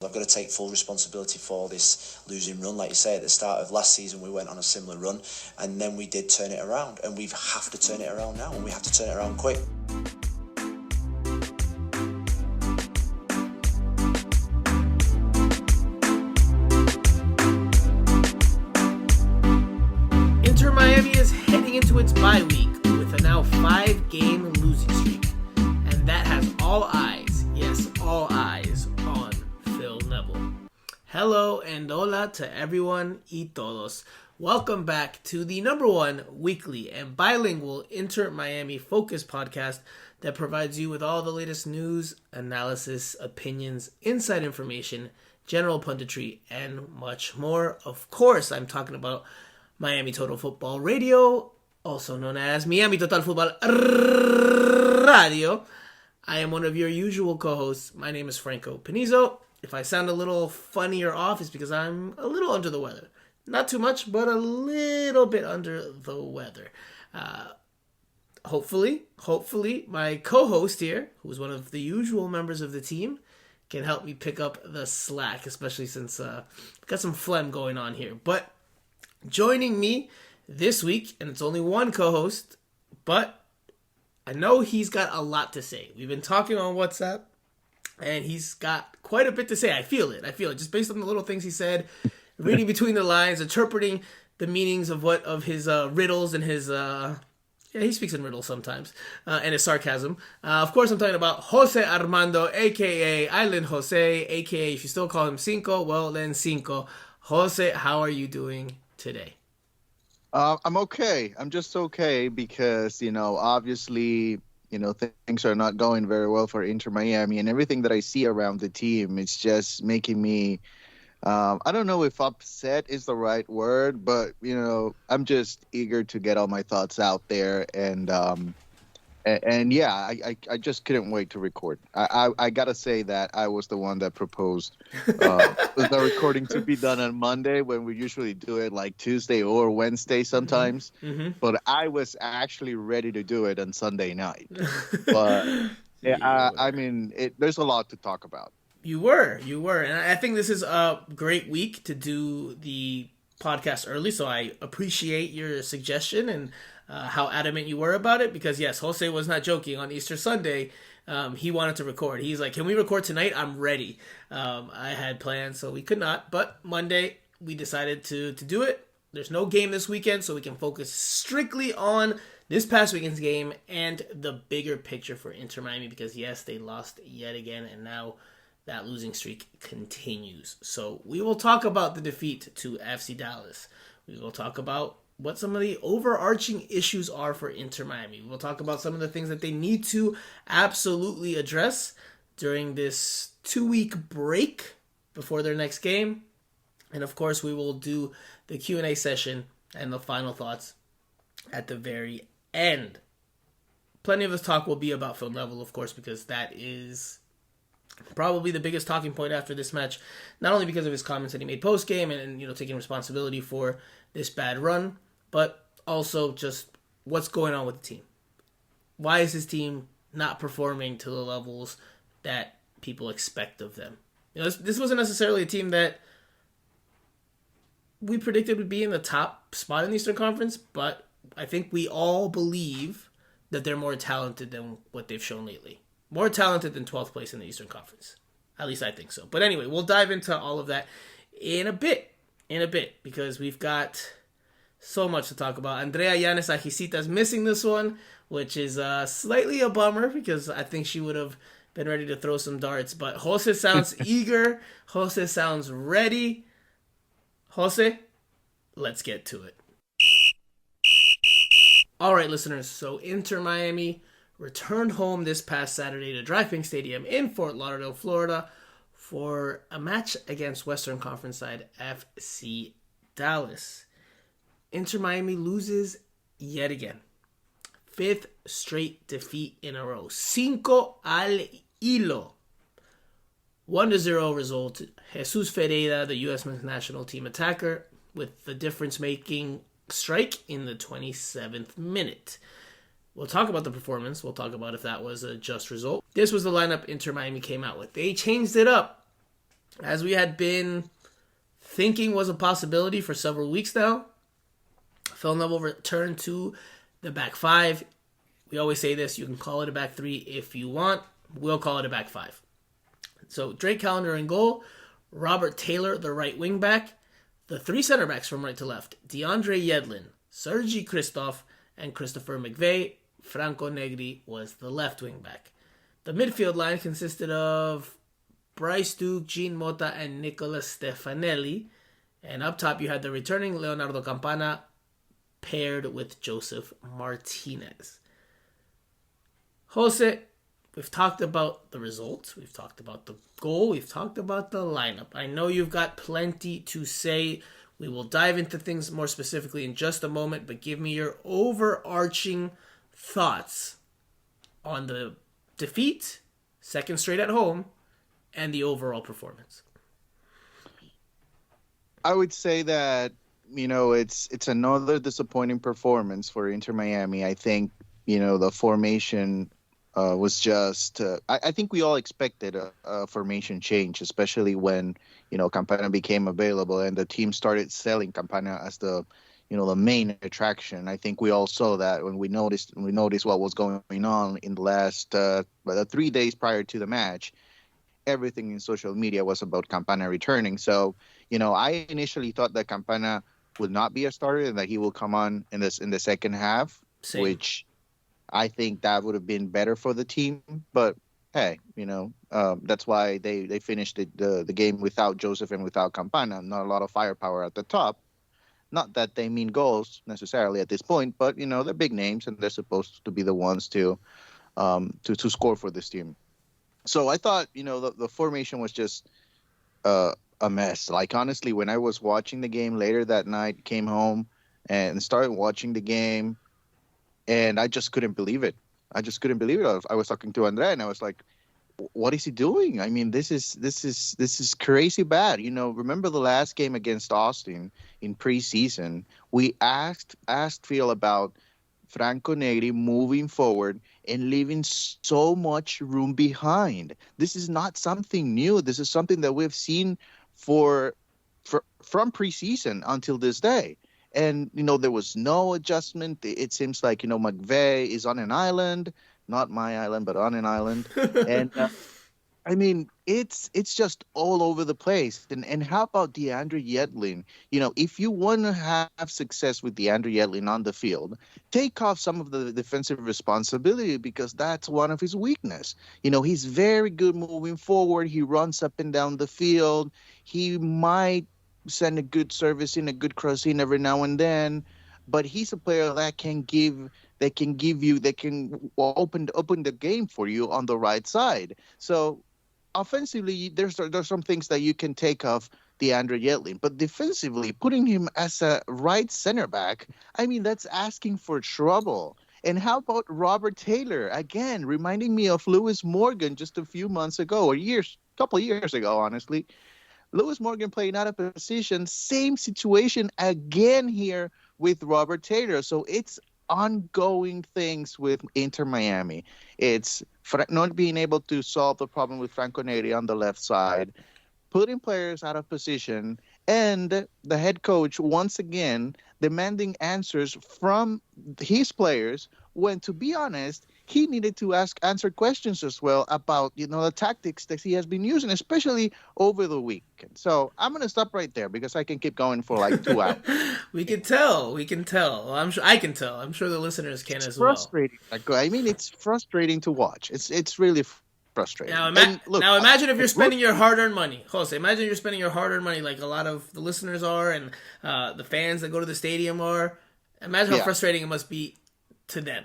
I've got to take full responsibility for this losing run. Like you say, at the start of last season, we went on a similar run, and then we did turn it around, and we have to turn it around now, and we have to turn it around quick. Inter Miami is heading into its bye week with a now 5-game losing streak, and that has all eyes, yes, all eyes on Phil Neville. Hello and hola to everyone y todos. Welcome back to the #1 weekly and bilingual Inter Miami focus podcast that provides you with all the latest news, analysis, opinions, inside information, general punditry, and much more. Of course, I'm talking about Miami Total Football Radio, also known as Miami Total Football Radio. I am one of your usual co-hosts. My name is Franco Panizo. If I sound a little funny or off, it's because I'm a little under the weather. Not too much, but a little bit under the weather. Hopefully, my co-host here, who's one of the usual members of the team, can help me pick up the slack, especially since I've got some phlegm going on here. But joining me this week, and it's only one co-host, but I know he's got a lot to say. We've been talking on WhatsApp, and he's got quite a bit to say. I feel it. Just based on the little things he said, reading between the lines, interpreting the meanings of his riddles and his... he speaks in riddles sometimes, and his sarcasm. Of course, I'm talking about Jose Armando, a.k.a. Island Jose, a.k.a. if you still call him Cinco, well then Cinco. Jose, how are you doing today? I'm okay. I'm just okay because, obviously, things are not going very well for Inter Miami, and everything that I see around the team, it's just making me, I don't know if upset is the right word, but, I'm just eager to get all my thoughts out there. And yeah, I just couldn't wait to record. I gotta say that I was the one that proposed the recording to be done on Monday when we usually do it like Tuesday or Wednesday sometimes. Mm-hmm. But I was actually ready to do it on Sunday night. But yeah, I mean, there's a lot to talk about. You were, and I think this is a great week to do the podcast early. So I appreciate your suggestion and how adamant you were about it, because yes, Jose was not joking. On Easter Sunday, he wanted to record. He's like, can we record tonight? I'm ready. I had plans, so we could not, but Monday we decided to do it. There's no game this weekend, so we can focus strictly on this past weekend's game and the bigger picture for Inter Miami, because yes, they lost yet again, and now that losing streak continues. So we will talk about the defeat to FC Dallas. We will talk about what some of the overarching issues are for Inter Miami. We'll talk about some of the things that they need to absolutely address during this 2-week break before their next game. And of course, we will do the Q&A session and the final thoughts at the very end. Plenty of this talk will be about Phil Neville, of course, because that is probably the biggest talking point after this match, not only because of his comments that he made post-game and taking responsibility for this bad run, but also just what's going on with the team. Why is his team not performing to the levels that people expect of them? This wasn't necessarily a team that we predicted would be in the top spot in the Eastern Conference, but I think we all believe that they're more talented than what they've shown lately. More talented than 12th place in the Eastern Conference. At least I think so. But anyway, we'll dive into all of that in a bit, because we've got so much to talk about. Andrea Llanes Ajicita's missing this one, which is slightly a bummer, because I think she would have been ready to throw some darts. But Jose sounds eager. Jose sounds ready. Jose, let's get to it. All right, listeners. So Inter Miami returned home this past Saturday to Drive Pink Stadium in Fort Lauderdale, Florida, for a match against Western Conference side FC Dallas. Inter Miami loses yet again. 5th straight defeat in a row. 5 al hilo. 1-0 result. Jesus Ferreira, the U.S. men's national team attacker, with the difference-making strike in the 27th minute. We'll talk about the performance. We'll talk about if that was a just result. This was the lineup Inter Miami came out with. They changed it up as we had been thinking was a possibility for several weeks now, Phil Neville returned to the back five. We always say this, you can call it a back three if you want. We'll call it a back five. So Drake Callender in goal, Robert Taylor, the right wing back, the three center backs from right to left, DeAndre Yedlin, Sergi Christoph, and Christopher McVeigh. Franco Negri was the left wing back. The midfield line consisted of Bryce Duke, Gene Mota, and Nicolas Stefanelli. And up top you had the returning Leonardo Campana paired with Joseph Martinez. Jose, we've talked about the results. We've talked about the goal. We've talked about the lineup. I know you've got plenty to say. We will dive into things more specifically in just a moment, but give me your overarching thoughts on the defeat, second straight at home, and the overall performance. I would say that, it's another disappointing performance for Inter Miami. I think, the formation was just, I think we all expected a formation change, especially when, Campana became available and the team started selling Campana as the main attraction. I think we all saw that when we noticed what was going on in the last the 3 days prior to the match. Everything in social media was about Campana returning. So, I initially thought that Campana would not be a starter and that he will come on in the second half, Same. which I think that would have been better for the team. But hey, that's why they finished the game without Joseph and without Campana. Not a lot of firepower at the top. Not that they mean goals necessarily at this point, but they're big names and they're supposed to be the ones to score for this team. So I thought the formation was just a mess. Like, honestly, when I was watching the game later that night, came home and started watching the game, and I just couldn't believe it. I was talking to Andre and I was like, what is he doing? I mean, this is crazy bad. Remember the last game against Austin in preseason? We asked Phil about Franco Negri moving forward and leaving so much room behind. This is not something new. This is something that we've seen from preseason until this day. And, there was no adjustment. It seems like, McVeigh is on an island, not my island, but on an island. And I mean, it's just all over the place. And how about DeAndre Yedlin? If you want to have success with DeAndre Yedlin on the field, take off some of the defensive responsibility because that's one of his weakness. He's very good moving forward. He runs up and down the field. He might send a good service in, a good cross in every now and then, but he's a player that can open the game for you on the right side. So offensively, there's some things that you can take off DeAndre Yedlin, but defensively, putting him as a right center back, I mean, that's asking for trouble. And how about Robert Taylor? Again, reminding me of Lewis Morgan just a few months ago, or couple of years ago, honestly. Lewis Morgan playing out of position, same situation again here with Robert Taylor. So it's ongoing things with Inter Miami. It's not being able to solve the problem with Franco Negri on the left side, putting players out of position, and the head coach once again demanding answers from his players when, to be honest, he needed to answer questions as well about the tactics that he has been using, especially over the weekend. So I'm going to stop right there because I can keep going for like 2 hours. We can tell. I'm sure I can tell. I'm sure the listeners can as well. Frustrating. I mean, it's frustrating to watch. It's really frustrating. Now imagine if you're spending your hard-earned money, Jose. Imagine you're spending your hard-earned money like a lot of the listeners are, and the fans that go to the stadium are. Imagine how frustrating it must be to them,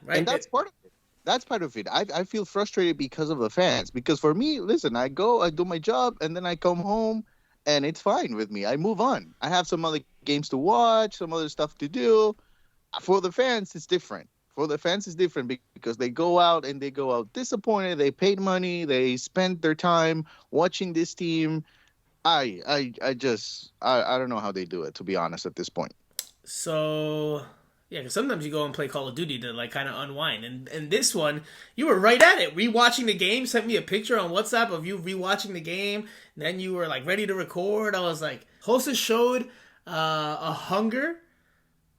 right? And that's part of it. That's part of it. I feel frustrated because of the fans. Because for me, listen, I do my job, and then I come home, and it's fine with me. I move on. I have some other games to watch, some other stuff to do. For the fans, it's different. Because they go out disappointed. They paid money. They spent their time watching this team. I don't know how they do it, to be honest, at this point. So Yeah, because sometimes you go and play Call of Duty to like kind of unwind, and this one you were right at it, rewatching the game. Sent me a picture on WhatsApp of you rewatching the game, and then you were like ready to record. I was like, Jose showed a hunger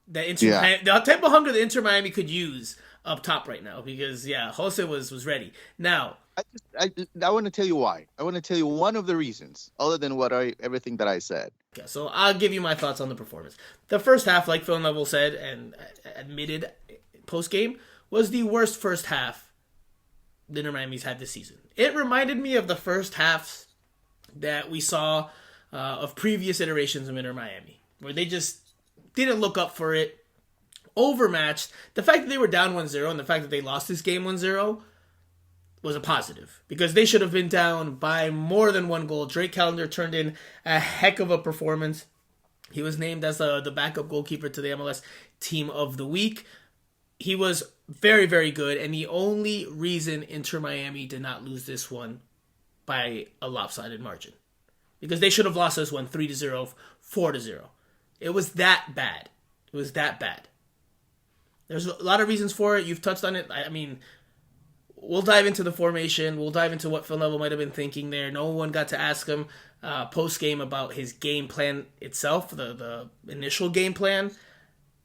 that the type of hunger that Inter Miami could use up top right now, because Jose was ready. Now I want to tell you why. I want to tell you one of the reasons, other than everything that I said. Okay, so I'll give you my thoughts on the performance. The first half, like Phil Neville said and admitted post-game, was the worst first half the Inter Miami's had this season. It reminded me of the first halves that we saw of previous iterations of Inter Miami, where they just didn't look up for it, overmatched. The fact that they were down 1-0 and the fact that they lost this game 1-0 was a positive, because they should have been down by more than one goal. Drake Callender turned in a heck of a performance. He was named as the backup goalkeeper to the MLS Team of the Week. He was very, very good, and the only reason Inter Miami did not lose this one by a lopsided margin, because they should have lost this one 3-0, 4-0. It was that bad. It was that bad. There's a lot of reasons for it. You've touched on it. I mean, we'll dive into the formation. We'll dive into what Phil Neville might have been thinking there. No one got to ask him post-game about his game plan itself, the initial game plan.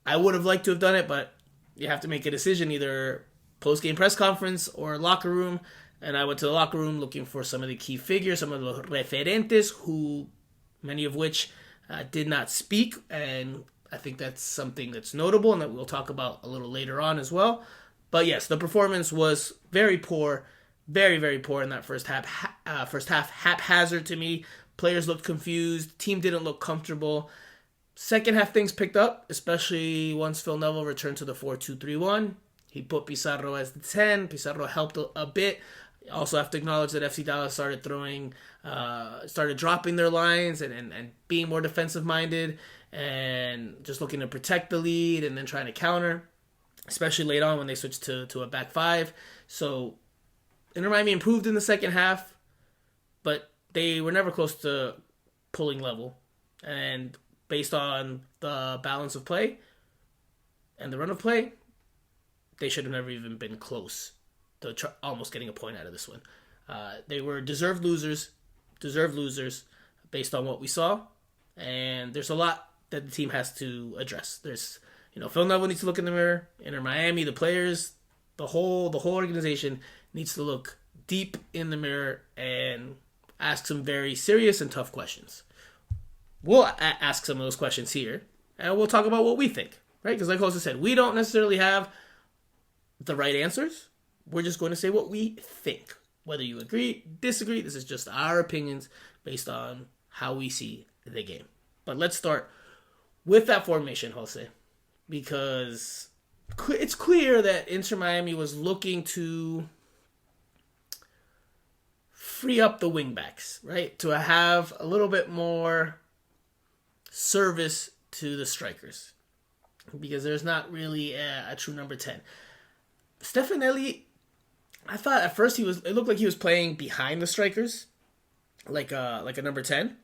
I would have liked to have done it, but you have to make a decision, either post-game press conference or locker room. And I went to the locker room looking for some of the key figures, some of the referentes, who many of which did not speak. And I think that's something that's notable and that we'll talk about a little later on as well. But yes, the performance was very poor, very, very poor in that first half. First half, haphazard to me. Players looked confused. Team didn't look comfortable. Second half, things picked up, especially once Phil Neville returned to the 4-2-3-1. He put Pizarro as the 10. Pizarro helped a bit. You also have to acknowledge that FC Dallas started dropping their lines and being more defensive-minded and just looking to protect the lead and then trying to counter, especially late on when they switched to a back five. So Inter Miami improved in the second half, but they were never close to pulling level. And based on the balance of play and the run of play, they should have never even been close to almost getting a point out of this one. They were deserved losers based on what we saw. And there's a lot that the team has to address. There's, Phil Neville needs to look in the mirror. Inter Miami, the players, the whole organization needs to look deep in the mirror and ask some very serious and tough questions. We'll ask some of those questions here, and we'll talk about what we think, right? Because like Jose said, we don't necessarily have the right answers. We're just going to say what we think. Whether you agree, disagree, this is just our opinions based on how we see the game. But let's start with that formation, Jose, because it's clear that Inter Miami was looking to free up the wingbacks, right? To have a little bit more service to the strikers, because there's not really a true number 10. Stefanelli, I thought at first it looked like he was playing behind the strikers, like a number 10,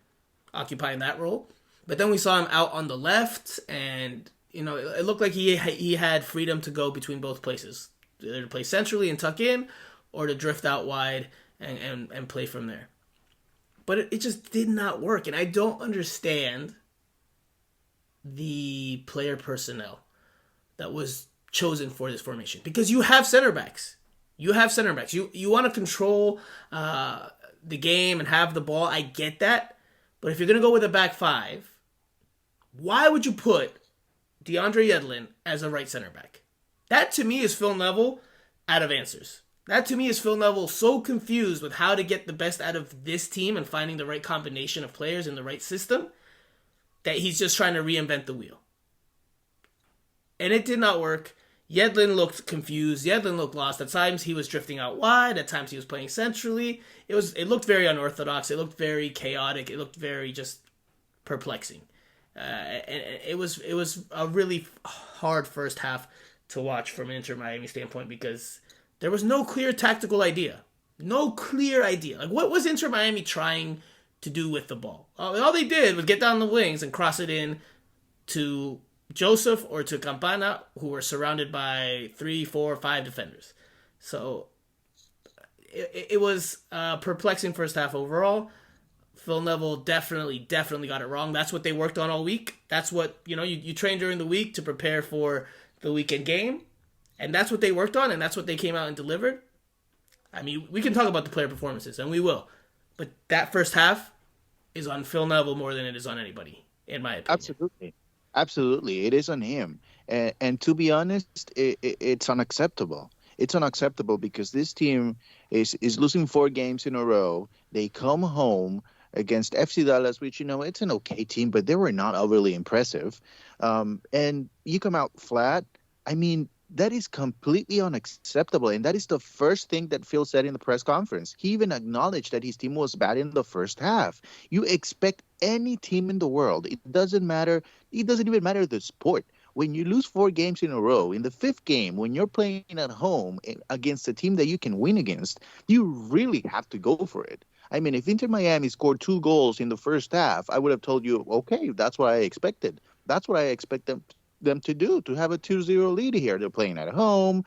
occupying that role. But then we saw him out on the left, and it looked like he had freedom to go between both places, either to play centrally and tuck in, or to drift out wide and play from there. But it just did not work, and I don't understand the player personnel that was chosen for this formation, because you have center backs. You want to control the game and have the ball. I get that. But if you're going to go with a back five, why would you put DeAndre Yedlin as a right center back? That to me is Phil Neville out of answers. That to me is Phil Neville so confused with how to get the best out of this team and finding the right combination of players in the right system, that he's just trying to reinvent the wheel. And it did not work. Yedlin looked confused. Yedlin looked lost. At times he was drifting out wide. At times he was playing centrally. It looked very unorthodox. It looked very chaotic. It looked very just perplexing. And it was a really hard first half to watch from an Inter Miami standpoint, because there was no clear tactical idea. No clear idea. Like, what was Inter Miami trying to do with the ball? All they did was get down the wings and cross it in to Joseph or to Campana, who were surrounded by 3, 4, 5 defenders. So it was a perplexing first half overall. Phil Neville definitely got it wrong. That's what they worked on all week. That's what, you train during the week to prepare for the weekend game. And that's what they worked on, and that's what they came out and delivered. I mean, we can talk about the player performances, and we will. But that first half is on Phil Neville more than it is on anybody, in my opinion. Absolutely. It is on him. And to be honest, it's unacceptable. It's unacceptable because this team is losing 4 games in a row. They come home against FC Dallas, which, it's an okay team, but they were not overly impressive. And you come out flat. I mean, that is completely unacceptable. And that is the first thing that Phil said in the press conference. He even acknowledged that his team was bad in the first half. You expect any team in the world. It doesn't matter. It doesn't even matter the sport. When you lose 4 games in a row, in the 5th game, when you're playing at home against a team that you can win against, you really have to go for it. I mean, if Inter Miami scored 2 goals in the first half, I would have told you, okay, that's what I expected. That's what I expect them to do, to have a 2-0 lead here. They're playing at home.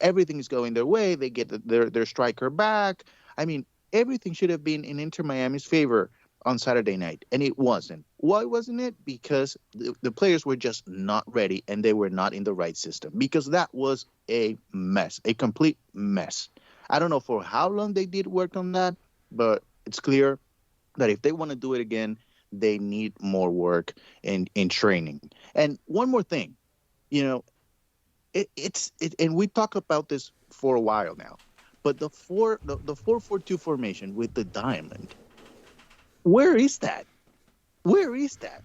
Everything is going their way. They get their striker back. I mean, everything should have been in Inter Miami's favor on Saturday night, and it wasn't. Why wasn't it? Because the players were just not ready, and they were not in the right system, because that was a mess, a complete mess. I don't know for how long they did work on that, but it's clear that if they want to do it again, they need more work in training. And one more thing, and we talk about this for a while now, but the 4-4-2 formation with the diamond, where is that? Where is that?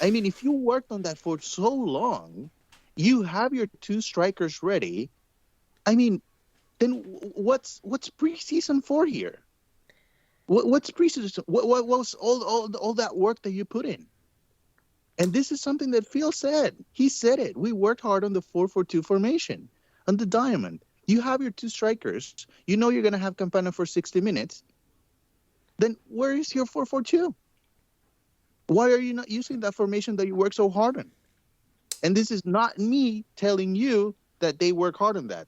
I mean, if you worked on that for so long, you have your 2 strikers ready. I mean, then what's preseason for here? What's preseason? What was all that work that you put in? And this is something that Phil said. He said it. We worked hard on the 4-4-2 formation, on the diamond. You have your 2 strikers. You know you're going to have Campana for 60 minutes. Then where is your 4-4-2? Why are you not using that formation that you work so hard on? And this is not me telling you that they work hard on that.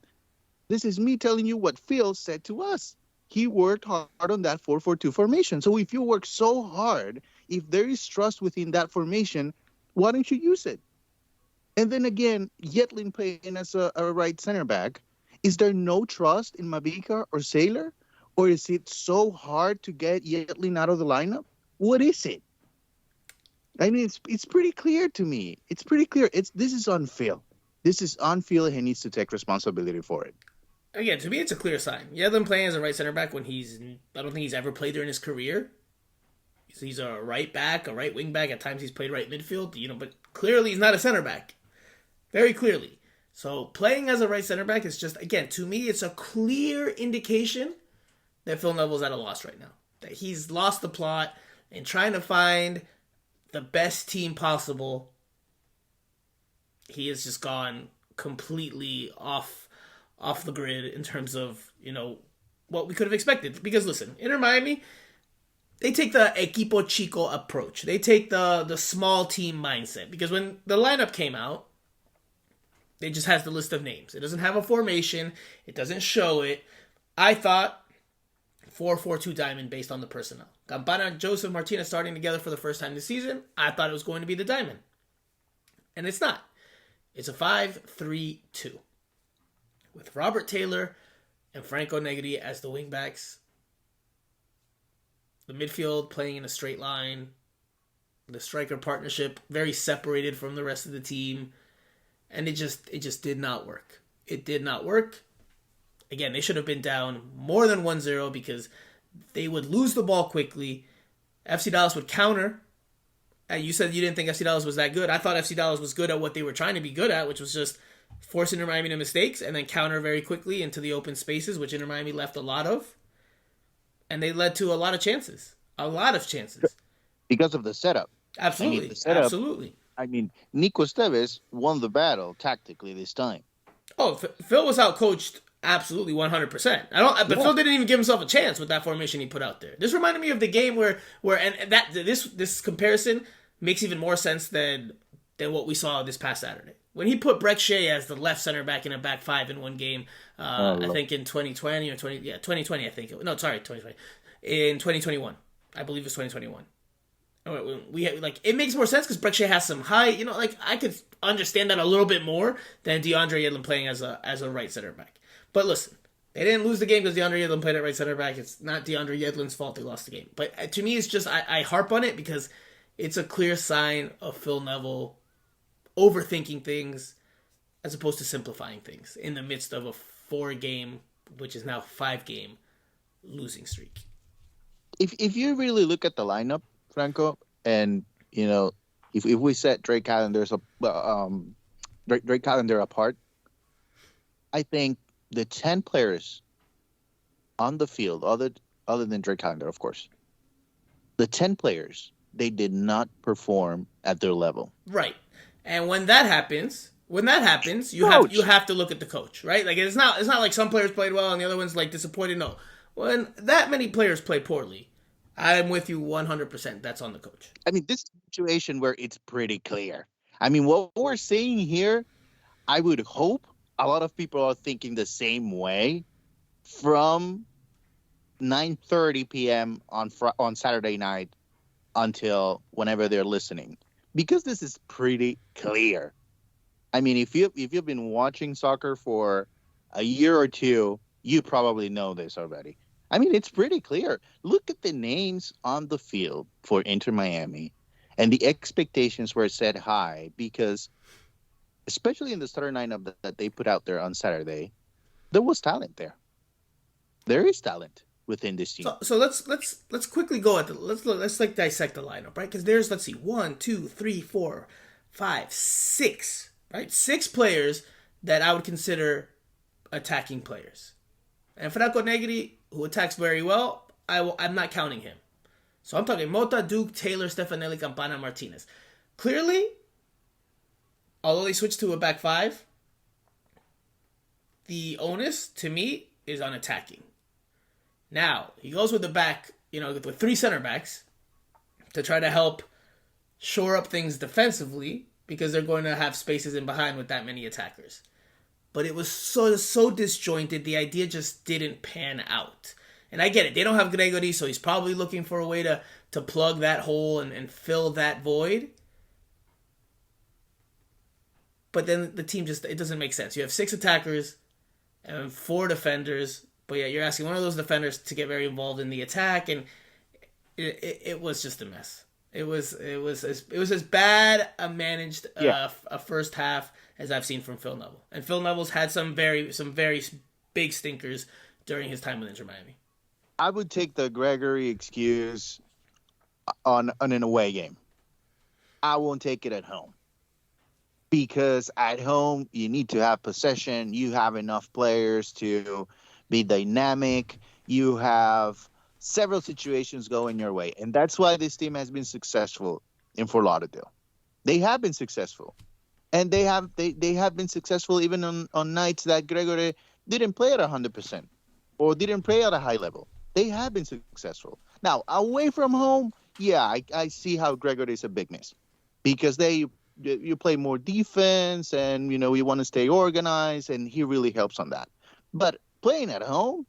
This is me telling you what Phil said to us. He worked hard on that 4-4-2 formation. So if you work so hard, if there is trust within that formation, why don't you use it? And then again, Yedlin playing as a right center back. Is there no trust in Mavica or Sailor? Or is it so hard to get Yedlin out of the lineup? What is it? I mean, it's pretty clear to me. It's pretty clear. This is on Phil. This is on Phil, and he needs to take responsibility for it. Again, to me, it's a clear sign. Yedlin playing as a right center back when I don't think he's ever played there in his career. He's a right back, a right wing back. At times he's played right midfield, but clearly he's not a center back. Very clearly. So playing as a right center back is just, again, to me, it's a clear indication that Phil Neville's at a loss right now. That he's lost the plot and trying to find the best team possible. He has just gone completely off the grid in terms of, what we could have expected. Because listen, Inter Miami, they take the equipo chico approach. They take the small team mindset. Because when the lineup came out, it just has the list of names. It doesn't have a formation. It doesn't show it. I thought 4-4-2 diamond based on the personnel. Campana and Joseph Martinez starting together for the first time this season. I thought it was going to be the diamond. And it's not. It's a 5-3-2. With Robert Taylor and Franco Negri as the wingbacks. The midfield playing in a straight line. The striker partnership very separated from the rest of the team. And it just did not work. It did not work. Again, they should have been down more than 1-0 because they would lose the ball quickly. FC Dallas would counter. And you said you didn't think FC Dallas was that good. I thought FC Dallas was good at what they were trying to be good at, which was just force Inter Miami to mistakes and then counter very quickly into the open spaces, which Inter Miami left a lot of. And they led to a lot of chances. A lot of chances. Because of the setup. Absolutely. I mean, the setup, absolutely. I mean, Nico Esteves won the battle tactically this time. Oh, Phil was outcoached absolutely 100%. But Phil didn't even give himself a chance with that formation he put out there. This reminded me of the game where this comparison makes even more sense than than what we saw this past Saturday. When he put Brek Shea as the left center back in a back five in one game, I think in 2020 or 2020, I think. 2020. In 2021. I believe it was 2021. We had, like, it makes more sense because Brek Shea has some height. You know, like, I could understand that a little bit more than DeAndre Yedlin playing as a right center back. But listen, they didn't lose the game because DeAndre Yedlin played at right center back. It's not DeAndre Yedlin's fault they lost the game. But to me, it's just, I harp on it because it's a clear sign of Phil Neville overthinking things as opposed to simplifying things in the midst of a 4-game, which is now 5-game losing streak. If you really look at the lineup, Franco, and you know, if we set Drake Callender apart, I think the 10 players on the field, other than Drake Callender, of course, the 10 players, they did not perform at their level. Right, and when that happens, you have to look at the coach, right? Like it's not like some players played well and the other ones like disappointed. No, when that many players play poorly, I'm with you 100%. That's on the coach. I mean, this is a situation where it's pretty clear. I mean, what we're seeing here, I would hope a lot of people are thinking the same way from 9:30 p.m. on Saturday night until whenever they're listening, because this is pretty clear. I mean, if you've been watching soccer for a year or two, you probably know this already. I mean, it's pretty clear. Look at the names on the field for Inter Miami, and the expectations were set high because, especially in the starter lineup that they put out there on Saturday, there was talent there. There is talent within this team. So let's quickly go at let's like dissect the lineup, right? Because there's 1, 2, 3, 4, 5, 6, right? 6 players that I would consider attacking players, and Franco Negri, who attacks very well, I'm not counting him. So I'm talking Mota, Duke, Taylor, Stefanelli, Campana, Martinez. Clearly, although they switched to a back 5, the onus, to me, is on attacking. Now, he goes with with 3 center backs to try to help shore up things defensively because they're going to have spaces in behind with that many attackers. But it was so disjointed, the idea just didn't pan out. And I get it, they don't have Gregory, so he's probably looking for a way to plug that hole and fill that void. But then the team it doesn't make sense. You have 6 attackers and 4 defenders, but yeah, you're asking one of those defenders to get very involved in the attack, and it was just a mess. It was as bad a managed a first half as I've seen from Phil Neville. And Phil Neville's had some very big stinkers during his time with Inter Miami. I would take the Gregory excuse on an away game. I won't take it at home. Because at home, you need to have possession. You have enough players to be dynamic. You have several situations going your way. And that's why this team has been successful in Fort Lauderdale. They have been successful. And they have been successful even on nights that Gregory didn't play at 100% or didn't play at a high level. They have been successful. Now, away from home, yeah, I see how Gregory is a big miss because you play more defense and, you want to stay organized, and he really helps on that. But playing at home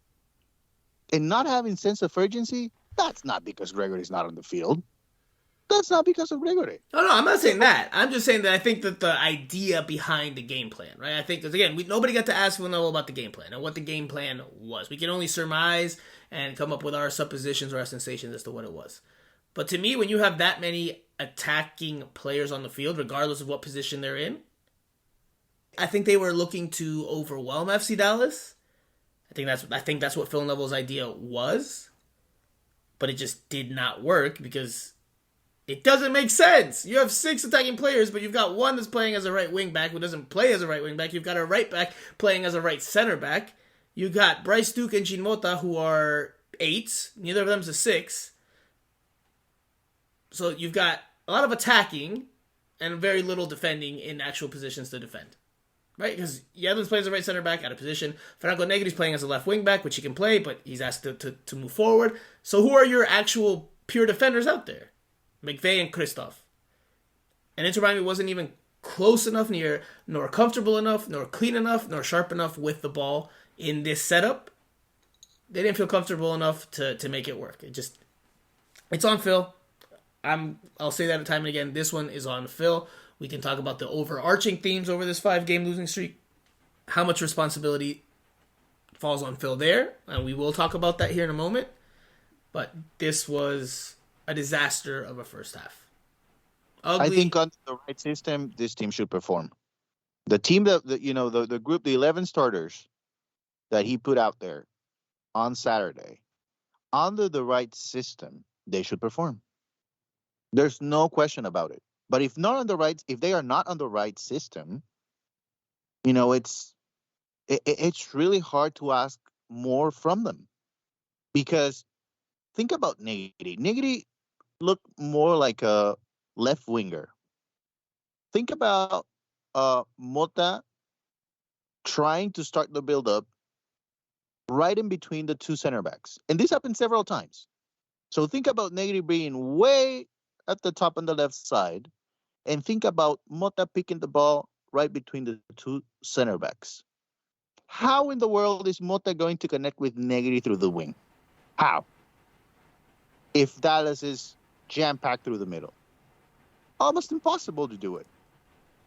and not having sense of urgency, that's not because Gregory's not on the field. That's not because of Gregory. No, I'm not saying that. I'm just saying that I think that the idea behind the game plan, right? I think, because again, nobody got to ask Phil Neville about the game plan and what the game plan was. We can only surmise and come up with our suppositions or our sensations as to what it was. But to me, when you have that many attacking players on the field, regardless of what position they're in, I think they were looking to overwhelm FC Dallas. I think that's what Phil Neville's idea was. But it just did not work because it doesn't make sense. You have 6 attacking players, but you've got one that's playing as a right wing back who doesn't play as a right wing back. You've got a right back playing as a right center back. You've got Bryce Duke and Jean Mota who are 8s. Neither of them's a 6. So you've got a lot of attacking and very little defending in actual positions to defend. Right? Because Yedlin's playing as a right center back out of position. Franco Negri's playing as a left wing back, which he can play, but he's asked to move forward. So who are your actual pure defenders out there? McVeigh and Christoph. And Inter Miami wasn't even close enough near, nor comfortable enough, nor clean enough, nor sharp enough with the ball in this setup. They didn't feel comfortable enough to make it work. It's on Phil. I'll say that time and again. This one is on Phil. We can talk about the overarching themes over this 5-game losing streak. How much responsibility falls on Phil there, and we will talk about that here in a moment. But this was a disaster of a first half. Ugly. I think under the right system, this team should perform. The team the group, the 11 starters that he put out there on Saturday, under the right system, they should perform. There's no question about it. But if they are not on the right system, it's really hard to ask more from them. Because think about Negri. Negri looked more like a left winger. Think about Mota trying to start the build-up right in between the two center backs. And this happened several times. So think about Negri being way at the top on the left side, and think about Mota picking the ball right between the two center backs. How in the world is Mota going to connect with Negri through the wing? How? If Dallas is jam-packed through the middle. Almost impossible to do it.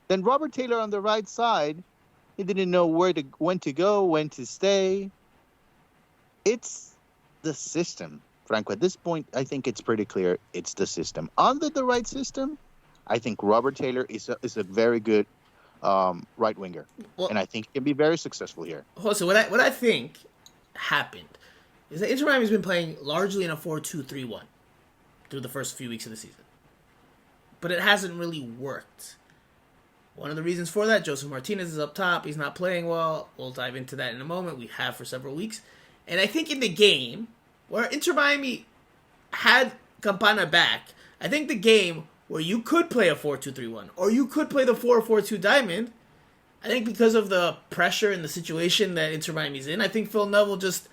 Then Robert Taylor on the right side, he didn't know when to go, when to stay. It's the system, Franco. At this point, I think it's pretty clear it's the system. Under the right system, I think Robert Taylor is a very good right winger. Well, and I think he can be very successful here. So what I think happened is that Inter Miami's been playing largely in a 4-2-3-1 through the first few weeks of the season. But it hasn't really worked. One of the reasons for that, Josef Martinez is up top. He's not playing well. We'll dive into that in a moment. We have for several weeks. And I think in the game where Inter Miami had Campana back, I think the game where you could play a 4-2-3-1 or you could play the 4-4-2 diamond, I think because of the pressure and the situation that Inter Miami's in, I think Phil Neville just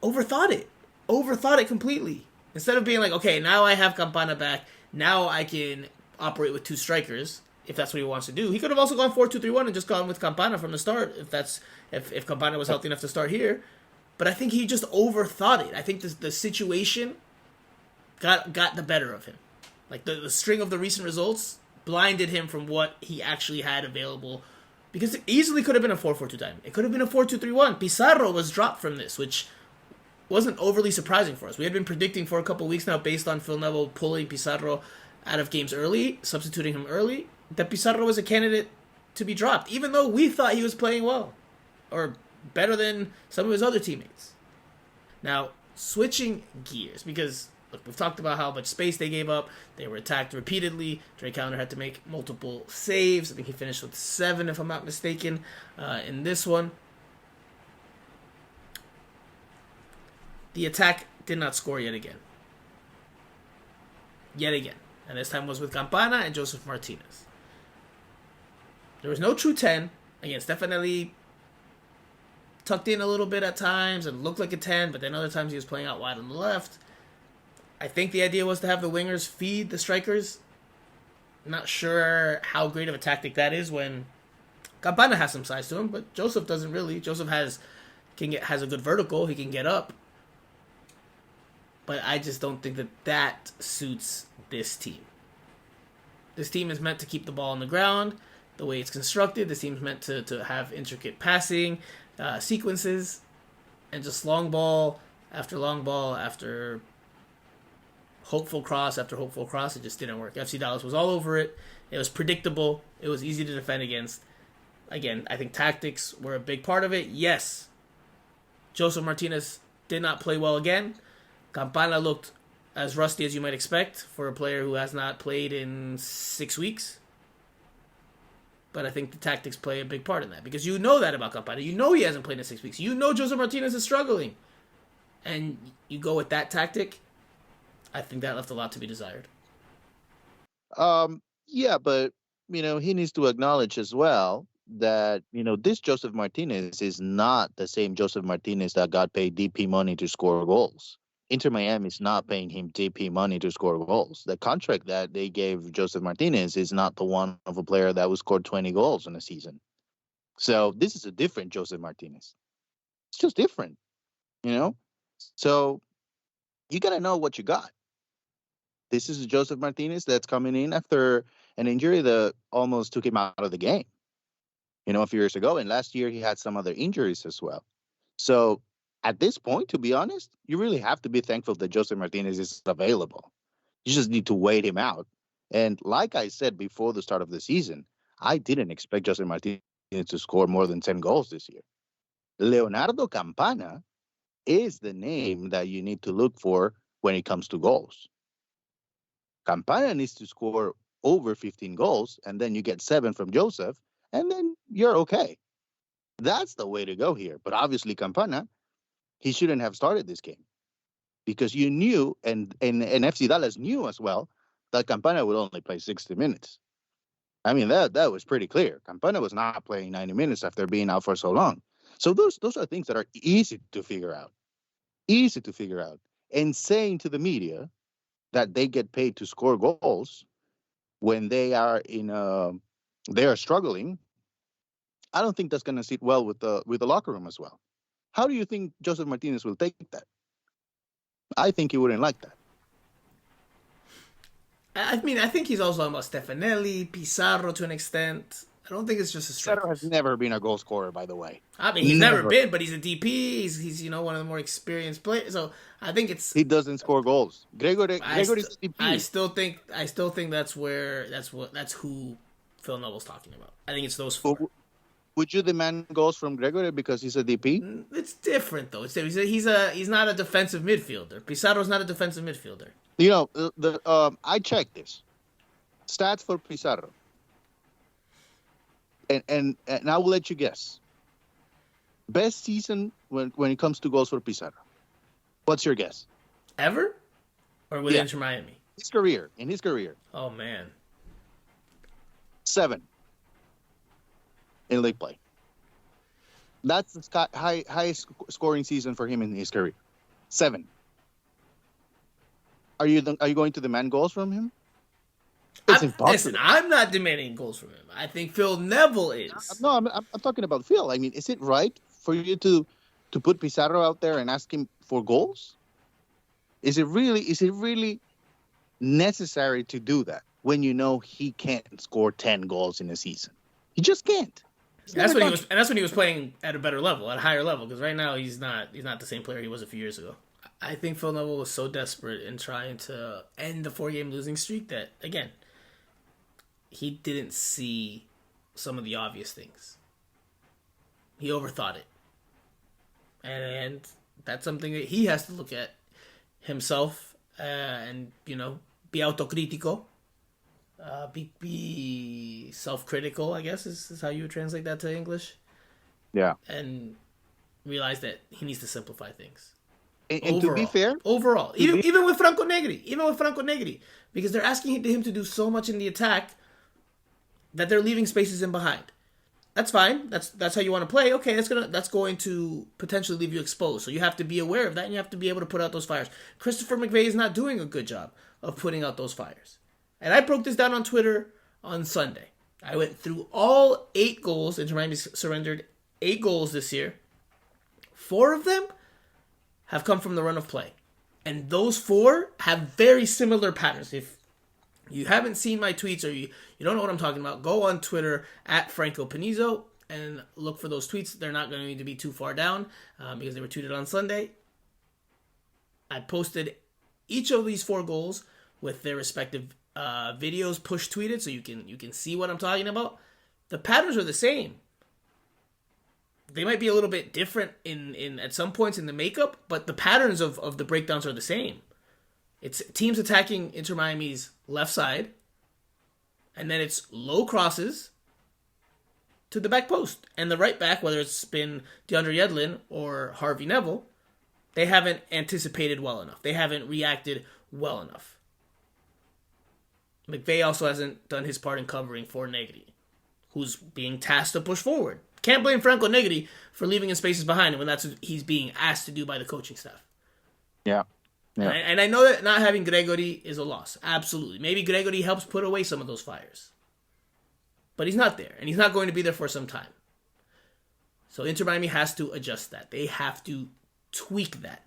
overthought it completely. Instead of being like, okay, now I have Campana back, now I can operate with two strikers, if that's what he wants to do. He could have also gone 4-2-3-1 and just gone with Campana from the start, if Campana was healthy enough to start here. But I think he just overthought it. I think the situation got the better of him. Like the string of the recent results blinded him from what he actually had available. Because it easily could have been a 4-4-2 diamond. It could have been a 4-2-3-1. Pizarro was dropped from this, which wasn't overly surprising for us. We had been predicting for a couple weeks now, based on Phil Neville pulling Pizarro out of games early, substituting him early, that Pizarro was a candidate to be dropped, even though we thought he was playing well, or better than some of his other teammates. Now, switching gears, because look, we've talked about how much space they gave up. They were attacked repeatedly. Drake Callender had to make multiple saves. I think he finished with 7, if I'm not mistaken, in this one. The attack did not score yet again. And this time was with Campana and Josef Martinez. There was no true 10. Again, Stefanelli tucked in a little bit at times and looked like a 10, but then other times he was playing out wide on the left. I think the idea was to have the wingers feed the strikers. I'm not sure how great of a tactic that is when Campana has some size to him, but Josef doesn't really. Josef has a good vertical. He can get up. But I just don't think that suits this team. This team is meant to keep the ball on the ground. The way it's constructed, this team's meant to have intricate passing sequences, and just long ball after hopeful cross after hopeful cross. It just didn't work. FC Dallas was all over it. It was predictable. It was easy to defend against. Again, I think tactics were a big part of it. Yes, Josef Martinez did not play well again. Campana looked as rusty as you might expect for a player who has not played in 6 weeks. But I think the tactics play a big part in that. Because you know that about Campana. You know he hasn't played in 6 weeks. You know Josef Martinez is struggling. And you go with that tactic, I think that left a lot to be desired. Yeah, but, he needs to acknowledge as well that, this Josef Martinez is not the same Josef Martinez that got paid DP money to score goals. Inter Miami is not paying him DP money to score goals. The contract that they gave Joseph Martinez is not the one of a player that would score 20 goals in a season. So this is a different Joseph Martinez. It's just different, you know? So you got to know what you got. This is Joseph Martinez that's coming in after an injury that almost took him out of the game, a few years ago. And last year he had some other injuries as well. So at this point, to be honest, you really have to be thankful that Joseph Martinez is available. You just need to wait him out. And like I said before the start of the season, I didn't expect Joseph Martinez to score more than 10 goals this year. Leonardo Campana is the name that you need to look for when it comes to goals. Campana needs to score over 15 goals, and then you get 7 from Joseph, and then you're okay. That's the way to go here. But obviously, Campana, he shouldn't have started this game because you knew, and FC Dallas knew as well, that Campana would only play 60 minutes. I mean, that was pretty clear. Campana was not playing 90 minutes after being out for so long. So those are things that are easy to figure out. Easy to figure out. And saying to the media that they get paid to score goals when they are struggling, I don't think that's going to sit well with the locker room as well. How do you think Joseph Martinez will take that? I think he wouldn't like that. I mean, I think he's also about Stefanelli, Pizarro to an extent. I don't think it's just a strike. Pizarro has never been a goal scorer, by the way. I mean, he's never been, but he's a DP. He's one of the more experienced players. So I think he doesn't score goals. Gregory's DP. I still think that's who Phil Neville's talking about. I think it's those four. Would you demand goals from Gregory because he's a DP? It's different though. He's not a defensive midfielder. Pizarro's not a defensive midfielder. I checked this stats for Pizarro, and I will let you guess. Best season when it comes to goals for Pizarro. What's your guess? Ever, or with Inter Miami? In his career. Oh man, 7 in league play. That's the highest scoring season for him in his career. 7. Are you going to demand goals from him? It's impossible. Listen, I'm not demanding goals from him. I think Phil Neville is. No, I'm talking about Phil. I mean, is it right for you to put Pizarro out there and ask him for goals? Is it really necessary to do that when you know he can't score 10 goals in a season? He just can't. That's when he was playing at a better level, at a higher level. Because right now he's not the same player he was a few years ago. I think Phil Neville was so desperate in trying to end the 4-game losing streak that, again, he didn't see some of the obvious things. He overthought it. And that's something that he has to look at himself and, be autocrítico. Be self-critical, I guess, is how you would translate that to English. Yeah. And realize that he needs to simplify things. And to be fair, even with Franco Negri, because they're asking him to do so much in the attack that they're leaving spaces in behind. That's fine. That's how you want to play. Okay, that's going to potentially leave you exposed. So you have to be aware of that, and you have to be able to put out those fires. Christopher McVey is not doing a good job of putting out those fires. And I broke this down on Twitter on Sunday. I went through all 8 goals. Inter Miami surrendered 8 goals this year. 4 of them have come from the run of play. And those 4 have very similar patterns. If you haven't seen my tweets or you don't know what I'm talking about, go on Twitter at Franco Panizo and look for those tweets. They're not going to be too far down because they were tweeted on Sunday. I posted each of these 4 goals with their respective videos push tweeted so you can see what I'm talking about. The patterns are the same. They might be a little bit different in at some points in the makeup, but the patterns of the breakdowns are the same. It's teams attacking Inter Miami's left side, and then it's low crosses to the back post. And the right back, whether it's been DeAndre Yedlin or Harvey Neville, they haven't anticipated well enough. They haven't reacted well enough. McVey also hasn't done his part in covering for Negri, who's being tasked to push forward. Can't blame Franco Negri for leaving his spaces behind him when that's what he's being asked to do by the coaching staff. Yeah. Yeah. And I know that not having Gregory is a loss. Absolutely. Maybe Gregory helps put away some of those fires. But he's not there, and he's not going to be there for some time. So Inter Miami has to adjust that. They have to tweak that.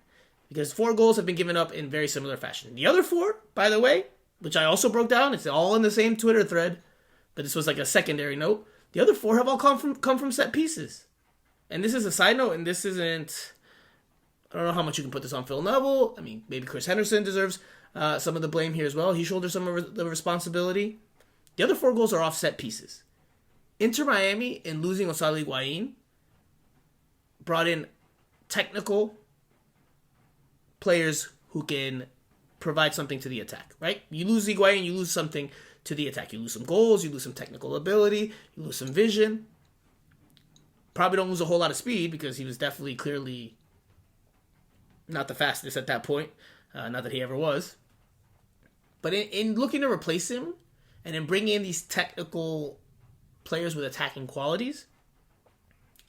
Because 4 goals have been given up in very similar fashion. The other 4, by the way, which I also broke down, it's all in the same Twitter thread, but this was like a secondary note. The other 4 have all come from set pieces. And this is a side note, and this isn't... I don't know how much you can put this on Phil Neville. I mean, maybe Chris Henderson deserves some of the blame here as well. He shoulders some of the responsibility. The other 4 goals are off set pieces. Inter Miami, in losing Gonzalo Higuain, brought in technical players who can provide something to the attack, right? You lose Higuain, you lose something to the attack. You lose some goals, you lose some technical ability, you lose some vision. Probably don't lose a whole lot of speed because he was definitely clearly not the fastest at that point. Not that he ever was. But in looking to replace him and in bringing in these technical players with attacking qualities,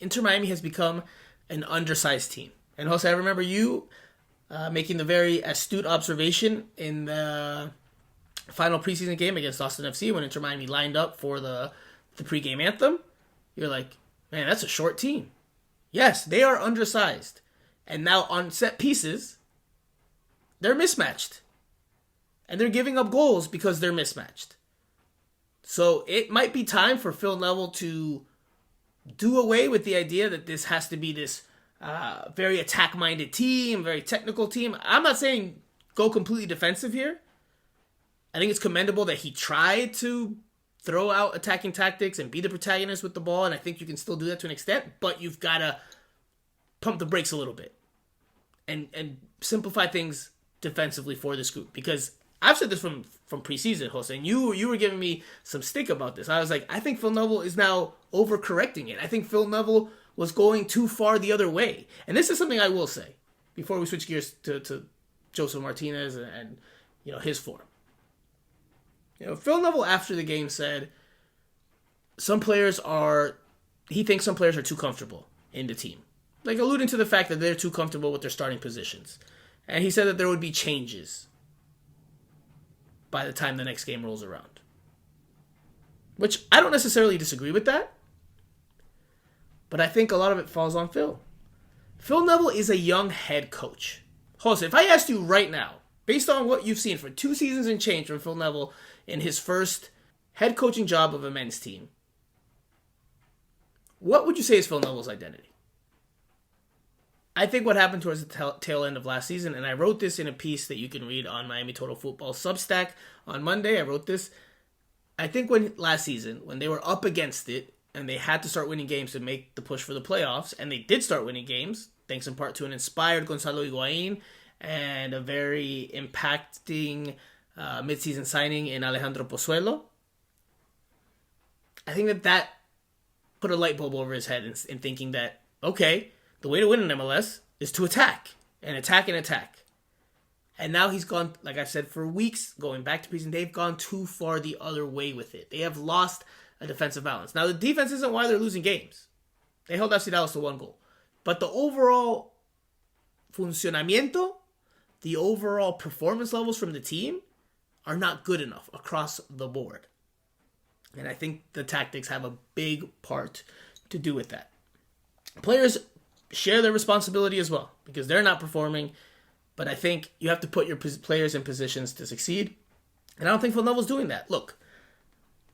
Inter Miami has become an undersized team. And Jose, I remember you making the very astute observation in the final preseason game against Austin FC when Inter Miami lined up for the pregame anthem. You're like, man, that's a short team. Yes, they are undersized. And now on set pieces, they're mismatched. And they're giving up goals because they're mismatched. So it might be time for Phil Neville to do away with the idea that this has to be this very attack-minded team, very technical team. I'm not saying go completely defensive here. I think it's commendable that he tried to throw out attacking tactics and be the protagonist with the ball, and I think you can still do that to an extent, but you've got to pump the brakes a little bit and simplify things defensively for this group. Because I've said this from preseason, Jose, and you were giving me some stick about this. I was like, I think Phil Neville is now overcorrecting it. I think Phil Neville was going too far the other way. And this is something I will say before we switch gears to Joseph Martinez and his form. Phil Neville after the game said he thinks some players are too comfortable in the team. Like alluding to the fact that they're too comfortable with their starting positions. And he said that there would be changes by the time the next game rolls around. Which I don't necessarily disagree with that. But I think a lot of it falls on Phil. Phil Neville is a young head coach. Jose, if I asked you right now, based on what you've seen for 2 seasons and change from Phil Neville in his first head coaching job of a men's team, what would you say is Phil Neville's identity? I think what happened towards the tail end of last season, and I wrote this in a piece that you can read on Miami Total Football Substack on Monday. I wrote this. I think last season, when they were up against it, and they had to start winning games to make the push for the playoffs, and they did start winning games, thanks in part to an inspired Gonzalo Higuain and a very impacting midseason signing in Alejandro Pozuelo. I think that put a light bulb over his head in thinking that, okay, the way to win in MLS is to attack, and attack and attack. And now he's gone, like I said, for weeks, going back to preseason, they've gone too far the other way with it. They have lost a defensive balance. Now, the defense isn't why they're losing games. They held FC Dallas to 1 goal. But the overall funcionamiento, the overall performance levels from the team are not good enough across the board. And I think the tactics have a big part to do with that. Players share their responsibility as well because they're not performing. But I think you have to put your players in positions to succeed. And I don't think Phil Neville's doing that. Look,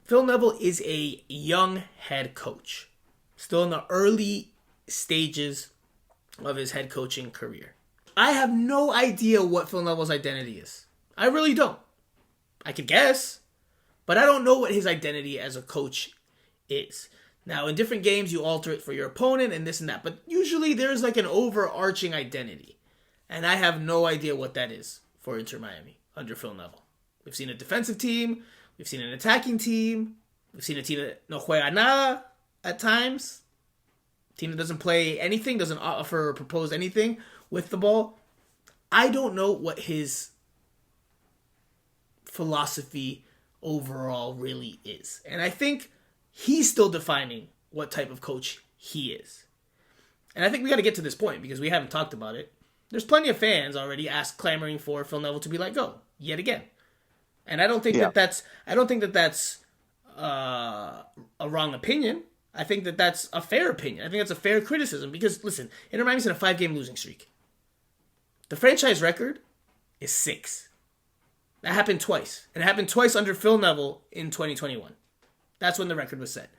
Phil Neville is a young head coach, still in the early stages of his head coaching career. I have no idea what Phil Neville's identity is. I really don't. I could guess, but I don't know what his identity as a coach is. Now, in different games, you alter it for your opponent and this and that, but usually there's like an overarching identity, and I have no idea what that is for Inter Miami under Phil Neville. We've seen a defensive team. We've seen an attacking team. We've seen a team that no juega nada at times. A team that doesn't play anything, doesn't offer or propose anything with the ball. I don't know what his philosophy overall really is. And I think he's still defining what type of coach he is. And I think we got to get to this point because we haven't talked about it. There's plenty of fans already clamoring for Phil Neville to be let go yet again, and I don't think that's a wrong opinion. I think that's a fair opinion. I think that's a fair criticism because listen, Inter Miami's in a 5-game losing streak. The franchise record is 6. That happened twice, and it happened twice under Phil Neville in 2021. That's when the record was set.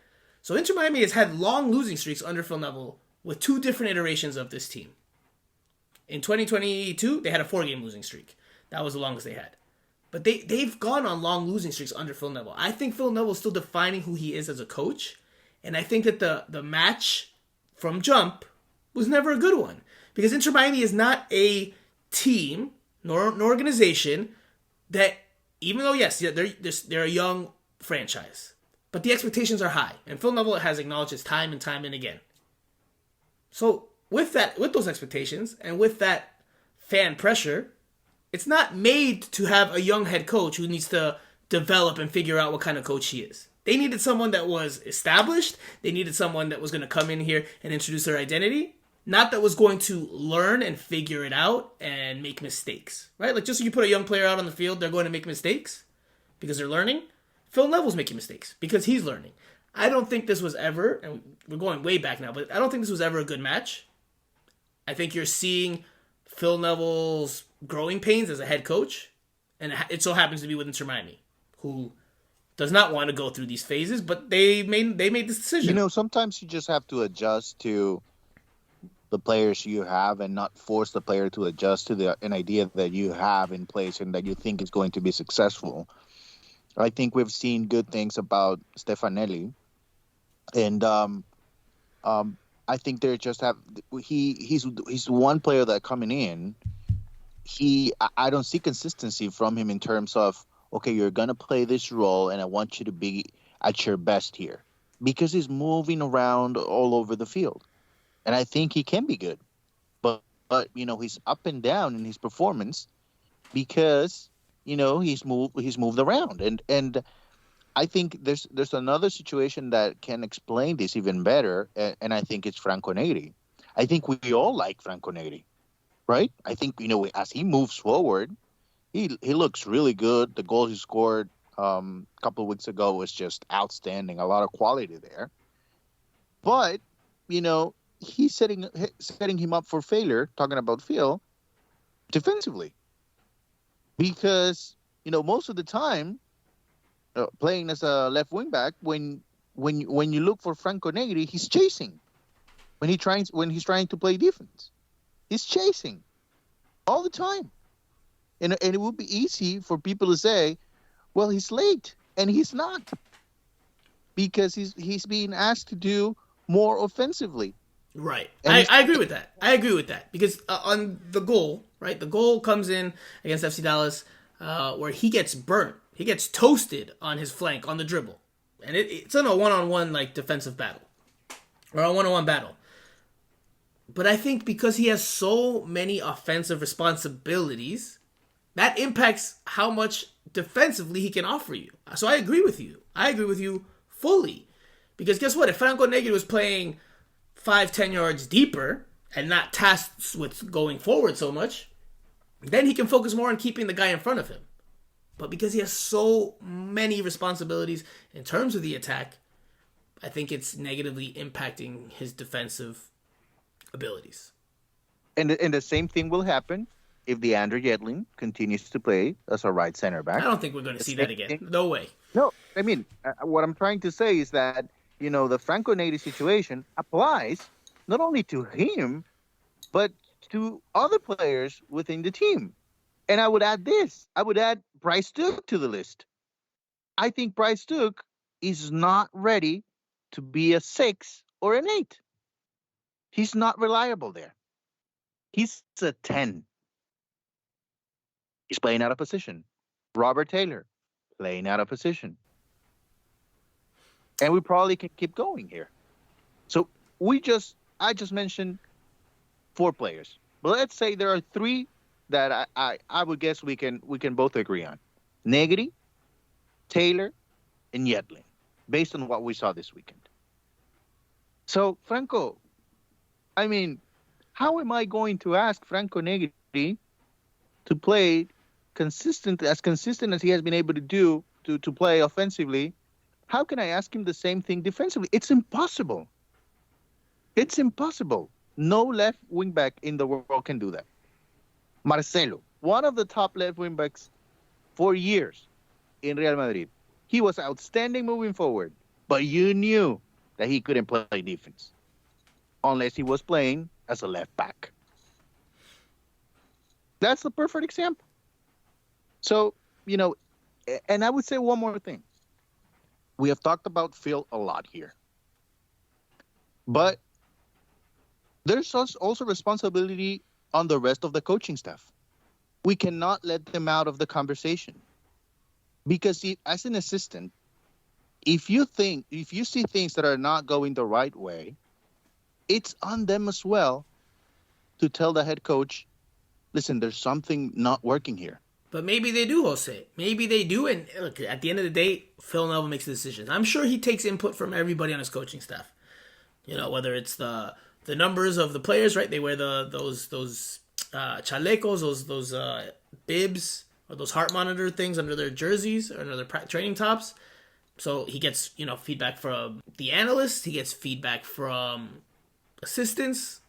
So Inter Miami has had long losing streaks under Phil Neville with 2 different iterations of this team. In 2022, they had a 4-game losing streak. That was the longest they had. But they've gone on long losing streaks under Phil Neville. I think Phil Neville is still defining who he is as a coach. And I think that the match from jump was never a good one. Because Inter Miami is not a team nor an organization that, even though, yes, they're a young franchise, but the expectations are high. And Phil Neville has acknowledged this time and time and again. So with those expectations and with that fan pressure, it's not made to have a young head coach who needs to develop and figure out what kind of coach he is. They needed someone that was established. They needed someone that was going to come in here and introduce their identity, not that was going to learn and figure it out and make mistakes, right? Like just so you put a young player out on the field, they're going to make mistakes because they're learning. Phil Neville's making mistakes because he's learning. I don't think this was ever, and we're going way back now, but I don't think this was ever a good match. I think you're seeing Phil Neville's growing pains as a head coach, and it so happens to be with Inter Miami, who does not want to go through these phases, but they made this decision. You know, sometimes you just have to adjust to the players you have and not force the player to adjust to an idea that you have in place and that you think is going to be successful. I think we've seen good things about Stefanelli, and I think they just have he's one player that coming in. I don't see consistency from him in terms of, okay, you're gonna play this role, and I want you to be at your best here, because he's moving around all over the field, and I think he can be good, but you know, he's up and down in his performance because, you know, he's moved around, and I think there's another situation that can explain this even better, and I think it's Franco Neri. I think we all like Franco Neri, right? I think, you know, as he moves forward, he looks really good. The goal he scored a couple of weeks ago was just outstanding. A lot of quality there, but you know, he's setting him up for failure. Talking about Phil, defensively, because, you know, most of the time, playing as a left wing back, when you look for Franco Neri, he's chasing. When he's trying to play defense, he's chasing all the time, and it would be easy for people to say, well, he's late, and he's not, because he's being asked to do more offensively. Right. I agree with that. Because on the goal, right? The goal comes in against FC Dallas where he gets burnt. He gets toasted on his flank on the dribble. And it's in a one-on-one like defensive battle. Or a one-on-one battle. But I think because he has so many offensive responsibilities, that impacts how much defensively he can offer you. So I agree with you. I agree with you fully. Because guess what? If Franco Negri was playing 5-10 yards deeper and not tasked with going forward so much, then he can focus more on keeping the guy in front of him. But because he has so many responsibilities in terms of the attack, I think it's negatively impacting his defensive abilities. And the same thing will happen if DeAndre Yedlin continues to play as a right center back. I don't think we're going to see that again. No way. No, I mean, what I'm trying to say is that, you know, the Franco Neri situation applies not only to him, but to other players within the team. And I would add this. I would add Bryce Duke to the list. I think Bryce Duke is not ready to be a 6 or an 8. He's not reliable there. He's a 10. He's playing out of position. Robert Taylor, playing out of position. And we probably can keep going here. So I just mentioned 4 players. But let's say there are 3 that I would guess we can both agree on. Negri, Taylor, and Yedlin, based on what we saw this weekend. So, Franco, I mean, how am I going to ask Franco Negri to play consistent as he has been able to do to play offensively? How can I ask him the same thing defensively? It's impossible. It's impossible. No left wing back in the world can do that. Marcelo, one of the top left wing backs for years in Real Madrid. He was outstanding moving forward, but you knew that he couldn't play defense unless he was playing as a left back. That's the perfect example. So, and I would say one more thing. We have talked about Phil a lot here, but there's also responsibility on the rest of the coaching staff. We cannot let them out of the conversation. Because as an assistant, if you see things that are not going the right way, it's on them as well to tell the head coach, listen, there's something not working here. But maybe they do, Jose. Maybe they do. And look, at the end of the day, Phil Neville makes the decisions. I'm sure he takes input from everybody on his coaching staff. Whether it's the numbers of the players, right? They wear those chalecos, those bibs, or those heart monitor things under their jerseys or under their training tops. So he gets, feedback from the analysts. He gets feedback from assistants.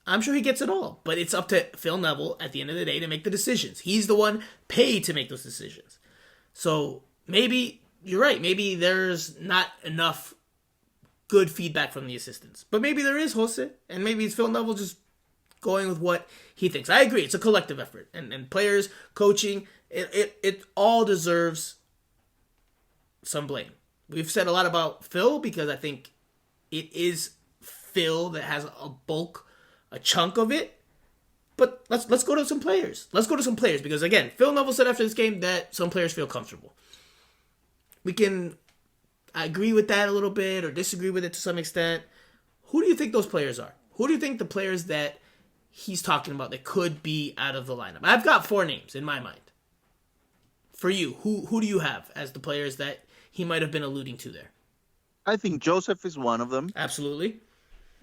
I'm sure he gets it all. But it's up to Phil Neville at the end of the day to make the decisions. He's the one paid to make those decisions. So maybe you're right. Maybe there's not enough good feedback from the assistants. But maybe there is, Jose. And maybe it's Phil Neville just going with what he thinks. I agree. It's a collective effort. And players, coaching, it all deserves some blame. We've said a lot about Phil because I think it is Phil that has a chunk of it. But let's go to some players. Let's go to some players because, again, Phil Neville said after this game that some players feel comfortable. We can agree with that a little bit or disagree with it to some extent. Who do you think those players are? Who do you think the players that he's talking about that could be out of the lineup? I've got 4 names in my mind. For you, who do you have as the players that he might have been alluding to there? I think Joseph is one of them. Absolutely.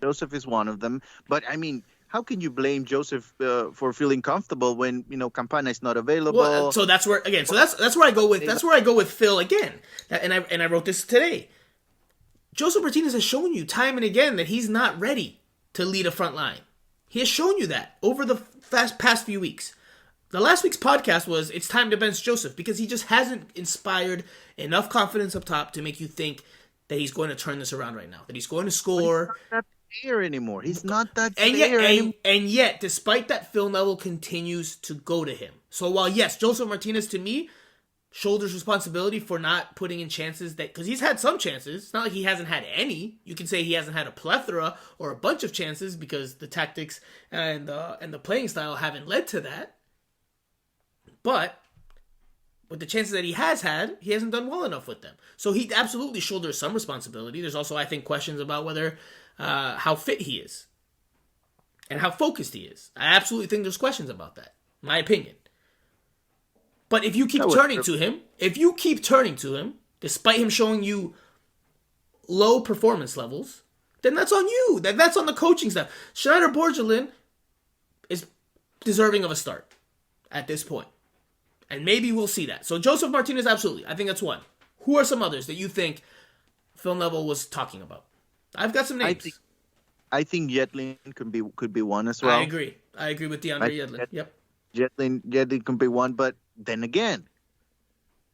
Joseph is one of them. But, I mean, how can you blame Joseph for feeling comfortable when, Campana is not available? Well, so that's where, again, that's where I go with, Phil again. And I wrote this today. Joseph Martinez has shown you time and again that he's not ready to lead a front line. He has shown you that over the past few weeks. The last week's podcast was it's time to bench Joseph because he just hasn't inspired enough confidence up top to make you think that he's going to turn this around right now, that he's going to score. He's not that player anymore. He's not that player anymore. And yet, despite that, Phil Neville continues to go to him. So while, yes, Joseph Martinez, to me, shoulders responsibility for not putting in chances because he's had some chances. It's not like he hasn't had any. You can say he hasn't had a plethora or a bunch of chances because the tactics and the playing style haven't led to that. But with the chances that he has had, he hasn't done well enough with them. So he absolutely shoulders some responsibility. There's also, I think, questions about whether how fit he is and how focused he is. I absolutely think there's questions about that, my opinion. But if you keep turning to him, despite him showing you low performance levels, then that's on you. That's on the coaching staff. Schneider Borgelin is deserving of a start at this point. And maybe we'll see that. So Joseph Martinez, absolutely. I think that's one. Who are some others that you think Phil Neville was talking about? I've got some names. I think Yedlin could be one as well. I agree with DeAndre Yedlin. Yep. Yedlin could be one, but then again,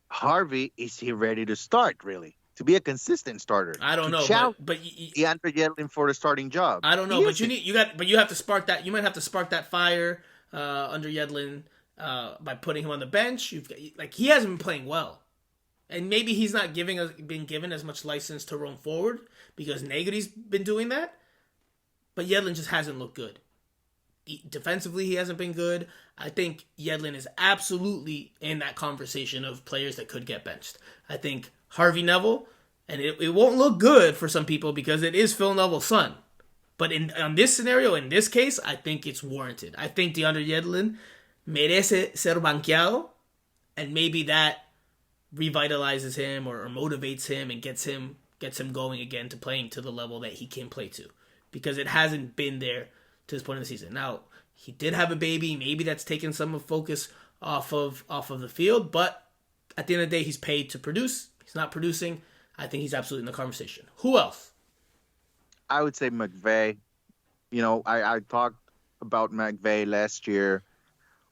Harvey, is he ready to start, really? To be a consistent starter? I don't know. But DeAndre Yedlin for the starting job. I don't know, but you have to spark that. You might have to spark that fire under Yedlin by putting him on the bench. He hasn't been playing well. And maybe he's not been given as much license to roam forward because Negri's been doing that. But Yedlin just hasn't looked good. Defensively, he hasn't been good. I think Yedlin is absolutely in that conversation of players that could get benched. I think Harvey Neville, and it won't look good for some people because it is Phil Neville's son. But on this scenario, in this case, I think it's warranted. I think DeAndre Yedlin merece ser banqueado, and maybe that revitalizes him or motivates him and gets him going again to playing to the level that he can play to. Because it hasn't been there to this point in the season. Now, he did have a baby. Maybe that's taken some of focus off of the field. But at the end of the day, he's paid to produce. He's not producing. I think he's absolutely in the conversation. Who else? I would say McVay. I talked about McVay last year.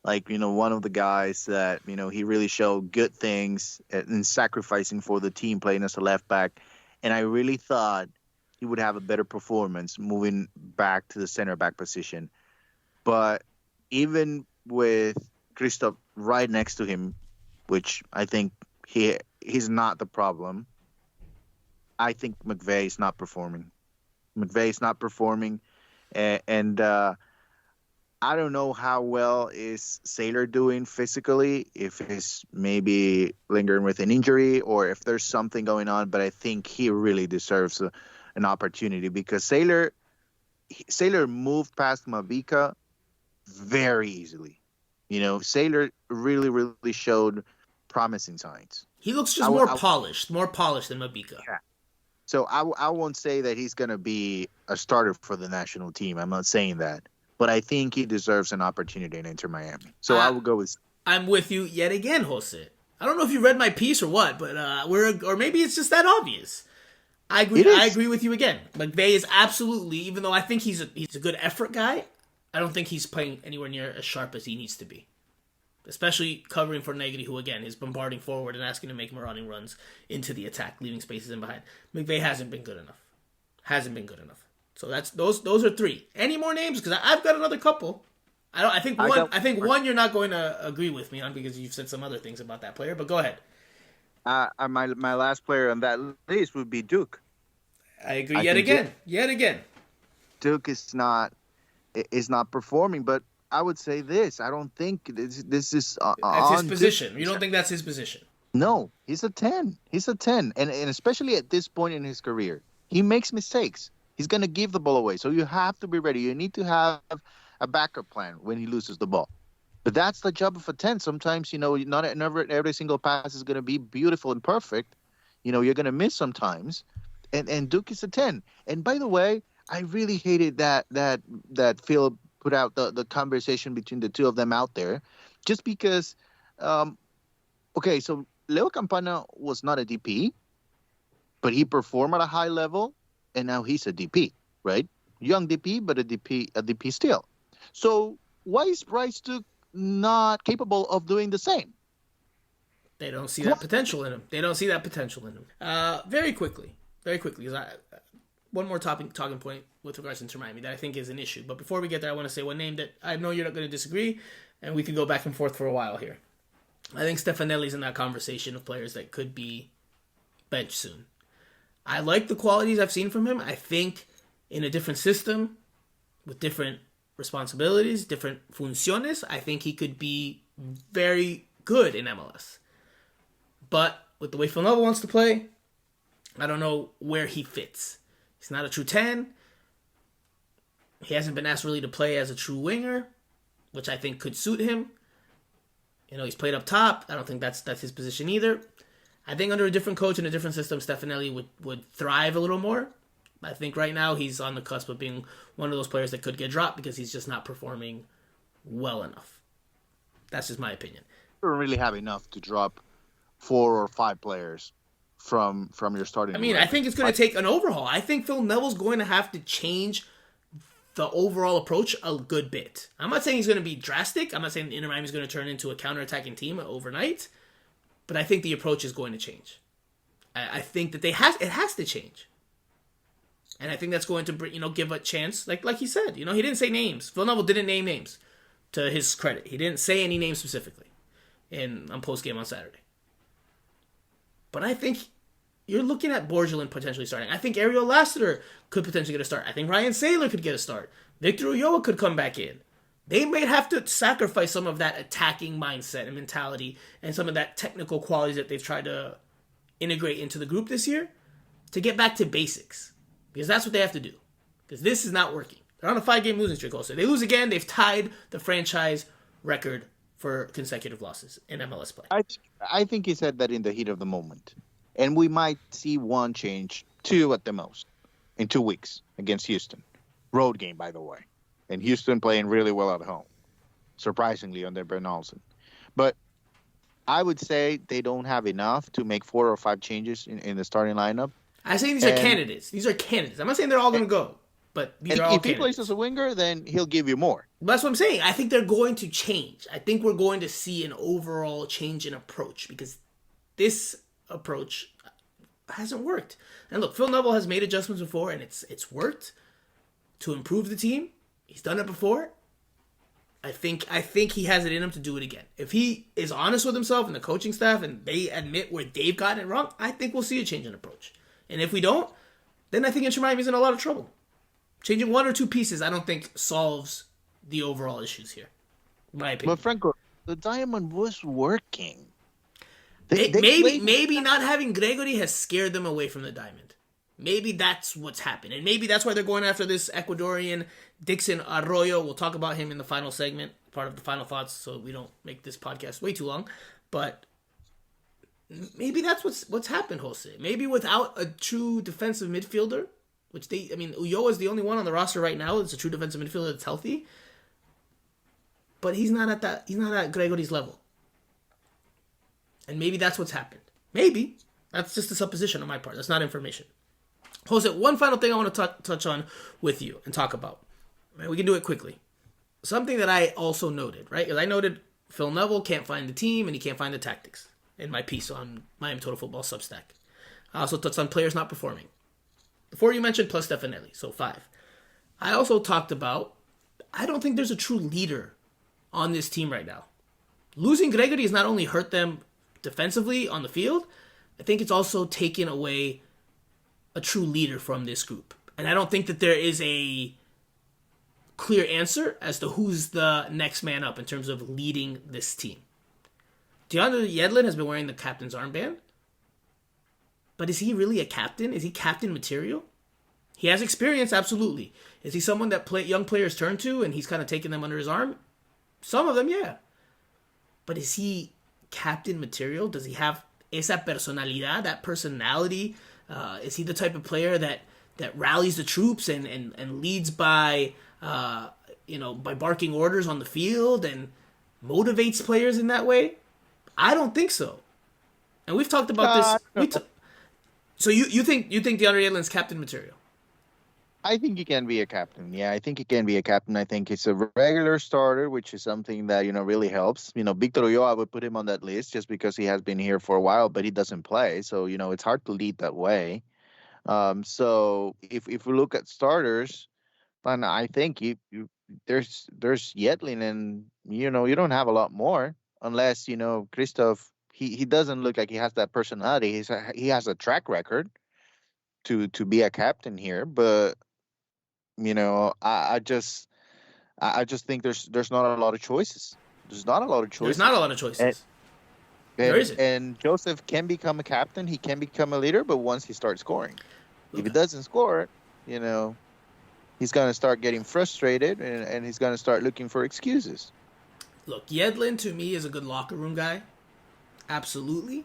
One of the guys that, he really showed good things in sacrificing for the team playing as a left back. And I really thought he would have a better performance moving back to the center back position. But even with Christoph right next to him, which I think he's not the problem, I think McVay is not performing. And I don't know how well is Saylor doing physically, if he's maybe lingering with an injury or if there's something going on, but I think he really deserves an opportunity because Saylor moved past Mavica very easily. Saylor really, really showed promising signs. He looks just more polished than Mavica. Yeah. So I won't say that he's going to be a starter for the national team. I'm not saying that. But I think he deserves an opportunity in Inter Miami. So I will go with... I'm with you yet again, Jose. I don't know if you read my piece or what, but or maybe it's just that obvious. I agree with you again. McVay is absolutely, even though I think he's a good effort guy, I don't think he's playing anywhere near as sharp as he needs to be. Especially covering for Negri, who again is bombarding forward and asking to make marauding runs into the attack, leaving spaces in behind. McVay hasn't been good enough. So that's those are three. Any more names? Because I've got another couple. I think one you're not going to agree with me on because you've said some other things about that player. But go ahead. My last player on that list would be Duke. I agree yet again. Duke is not performing, but I would say this. I don't think this is that's his position. You don't think that's his position? No, he's a 10. And especially at this point in his career, he makes mistakes. He's going to give the ball away. So you have to be ready. You need to have a backup plan when he loses the ball. But that's the job of a 10. Sometimes, not every single pass is going to be beautiful and perfect. You're going to miss sometimes. And Duke is a 10. And by the way, I really hated that Phil put out the conversation between the two of them out there. Just because, so Leo Campana was not a DP, but he performed at a high level. And now he's a DP, right? Young DP, but a DP still. So why is Bryce Duke not capable of doing the same? They don't see that potential in him. Very quickly, because one more talking point with regards to Inter Miami that I think is an issue. But before we get there, I want to say one name that I know you're not going to disagree, and we can go back and forth for a while here. I think Stefanelli's in that conversation of players that could be benched soon. I like the qualities I've seen from him. I think in a different system, with different responsibilities, different funciones, I think he could be very good in MLS. But with the way Phil Neville wants to play, I don't know where he fits. He's not a true 10. He hasn't been asked really to play as a true winger, which I think could suit him. He's played up top. I don't think that's his position either. I think under a different coach and a different system, Stefanelli would thrive a little more. I think right now he's on the cusp of being one of those players that could get dropped because he's just not performing well enough. That's just my opinion. You don't really have enough to drop 4 or 5 players from your starting. I think it's going to take an overhaul. I think Phil Neville's going to have to change the overall approach a good bit. I'm not saying he's going to be drastic. I'm not saying Inter Miami is going to turn into a counter-attacking team overnight. But I think the approach is going to change. I think that it has to change. And I think that's going to give a chance, like he said. He didn't say names. Phil Neville didn't name names, to his credit. He didn't say any names specifically on post-game on Saturday. But I think you're looking at Borgelin potentially starting. I think Ariel Lassiter could potentially get a start. I think Ryan Saylor could get a start. Victor Ulloa could come back in. They may have to sacrifice some of that attacking mindset and mentality and some of that technical qualities that they've tried to integrate into the group this year to get back to basics. Because that's what they have to do. Because this is not working. They're on a 5-game losing streak also. They lose again, they've tied the franchise record for consecutive losses in MLS play. I think he said that in the heat of the moment. And we might see 1 change, 2 at the most, in 2 weeks against Houston. Road game, by the way. and Houston playing really well at home, surprisingly under Ben Olsen. But I would say they don't have enough to make 4 or 5 changes in the starting lineup. I say these are candidates. These are candidates. I'm not saying they're all going to go, but these are all if candidates. He plays as a winger, then he'll give you more. That's what I'm saying. I think they're going to change. I think we're going to see an overall change in approach because this approach hasn't worked. And look, Phil Neville has made adjustments before, and it's worked to improve the team. He's done it before. I think he has it in him to do it again. If he is honest with himself and the coaching staff and they admit where they've gotten it wrong, I think we'll see a change in approach. And if we don't, then I think Inter Miami's in a lot of trouble. Changing 1 or 2 pieces, I don't think solves the overall issues here. In my opinion. But Franco, the diamond was working. Maybe not having Gregory has scared them away from the diamond. Maybe that's what's happened. And maybe that's why they're going after this Ecuadorian Dixon Arroyo. We'll talk about him in the final segment, part of the final thoughts, so we don't make this podcast way too long. But maybe that's what's happened, Jose. Maybe without a true defensive midfielder, Ulloa is the only one on the roster right now that's a true defensive midfielder that's healthy. But he's not at Gregory's level. And maybe that's what's happened. Maybe. That's just a supposition on my part. That's not information. Jose, one final thing I want to touch on with you and talk about. We can do it quickly. Something that I also noted, right? Because I noted Phil Neville can't find the team and he can't find the tactics in my piece on Miami Total Football Substack. I also touched on players not performing. The 4 you mentioned plus Stefanelli, so 5. I also talked about, I don't think there's a true leader on this team right now. Losing Gregory has not only hurt them defensively on the field, I think it's also taken away a true leader from this group. And I don't think that there is a clear answer as to who's the next man up in terms of leading this team. DeAndre Yedlin has been wearing the captain's armband. But is he really a captain? Is he captain material? He has experience, absolutely. Is he someone that young players turn to and he's kind of taking them under his arm? Some of them, yeah. But is he captain material? Does he have esa personalidad, that personality? Is he the type of player that rallies the troops and leads by barking orders on the field and motivates players in that way? I don't think so. And we've talked about this. So you think DeAndre Yedlin's captain material? I think he can be a captain. Yeah, I think he can be a captain. I think he's a regular starter, which is something that, really helps. Victor Ulloa, I would put him on that list just because he has been here for a while, but he doesn't play. So, it's hard to lead that way. So if we look at starters, then I think there's Yedlin and, you don't have a lot more unless, Christoph, he doesn't look like he has that personality. He has a track record to be a captain here, but I just think there's not a lot of choices. There's not a lot of choices. There isn't. And Joseph can become a captain. He can become a leader, but once he starts scoring, if he doesn't score, he's going to start getting frustrated and he's going to start looking for excuses. Look, Yedlin to me is a good locker room guy. Absolutely.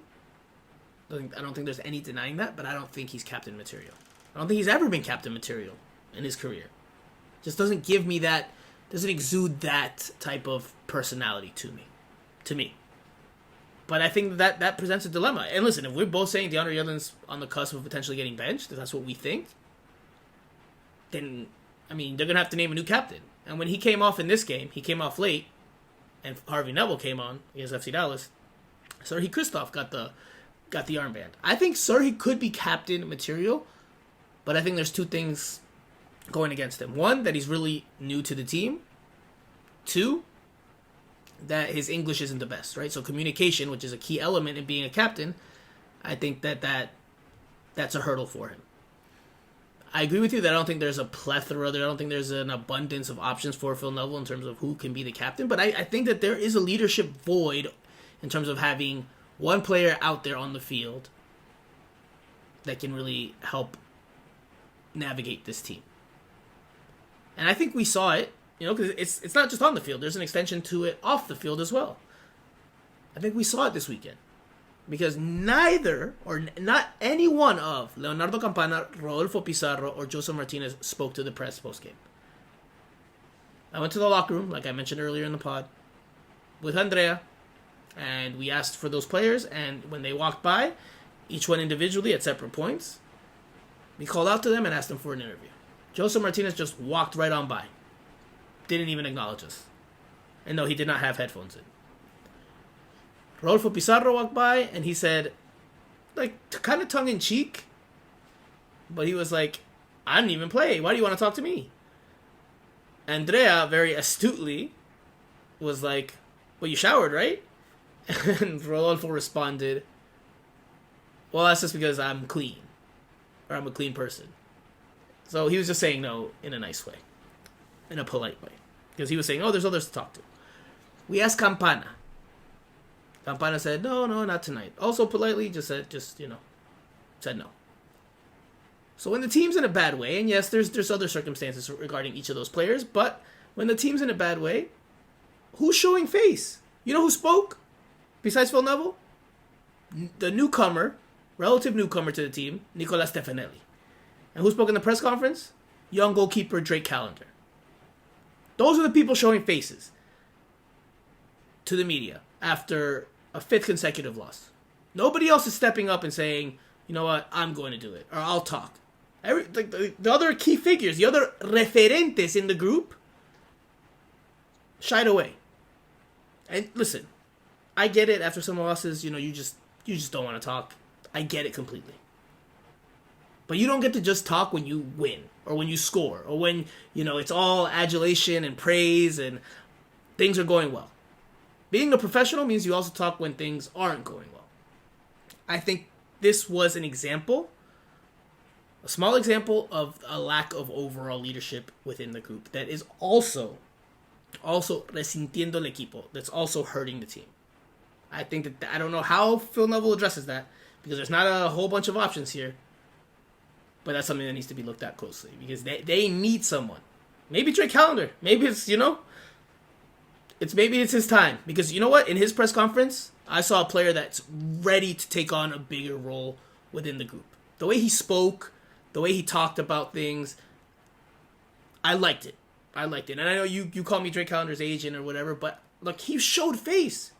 I don't think there's any denying that, but I don't think he's captain material. I don't think he's ever been captain material in his career. Just doesn't give me that, doesn't exude that type of personality to me. But I think that presents a dilemma. And listen, if we're both saying DeAndre Yedlin's on the cusp of potentially getting benched, if that's what we think, then, they're going to have to name a new captain. And when he came off in this game, he came off late, and Harvey Neville came on against FC Dallas, Serhii Christoph got the armband. I think Serhii could be captain material, but I think there's 2 things going against him. 1, that he's really new to the team. 2, that his English isn't the best, right? So communication, which is a key element in being a captain, I think that's a hurdle for him. I agree with you that I don't think there's a plethora there. I don't think there's an abundance of options for Phil Neville in terms of who can be the captain, but I think that there is a leadership void in terms of having one player out there on the field that can really help navigate this team. And I think we saw it, because it's not just on the field. There's an extension to it off the field as well. I think we saw it this weekend. Because not any one of Leonardo Campana, Rodolfo Pizarro, or Joseph Martinez spoke to the press post-game. I went to the locker room, like I mentioned earlier in the pod, with Andrea, and we asked for those players, and when they walked by, each one individually at separate points, we called out to them and asked them for an interview. Joseph Martinez just walked right on by. Didn't even acknowledge us. And no, he did not have headphones in. Rodolfo Pizarro walked by, and he said, like, kind of tongue-in-cheek, but he was like, I didn't even play. Why do you want to talk to me? Andrea, very astutely, was like, well, you showered, right? And Rodolfo responded, well, that's just because I'm clean. Or I'm a clean person. So he was just saying no in a nice way. In a polite way. Because he was saying, oh, there's others to talk to. We asked Campana. Campana said, no, not tonight. Also politely said no. So when the team's in a bad way, and yes, there's other circumstances regarding each of those players, but when the team's in a bad way, who's showing face? You know who spoke? Besides Phil Neville? The newcomer, relative newcomer to the team, Nicolas Stefanelli. And who spoke in the press conference? Young goalkeeper Drake Callender. Those are the people showing faces to the media after a 5th consecutive loss. Nobody else is stepping up and saying, you know what, I'm going to do it, or I'll talk. The other key figures, the other referentes in the group, shied away. And listen, I get it. After some losses, you just don't want to talk. I get it completely. But you don't get to just talk when you win, or when you score, or when, it's all adulation and praise and things are going well. Being a professional means you also talk when things aren't going well. I think this was an example, a small example of a lack of overall leadership within the group that is also resintiendo el equipo, that's also hurting the team. I think that I don't know how Phil Neville addresses that, because there's not a whole bunch of options here. But that's something that needs to be looked at closely, because they need someone. Maybe Drake Callender. Maybe it's, maybe it's his time. Because you know what? In his press conference, I saw a player that's ready to take on a bigger role within the group. The way he spoke, the way he talked about things, I liked it. And I know you call me Drake Callender's agent or whatever, but look, he showed face.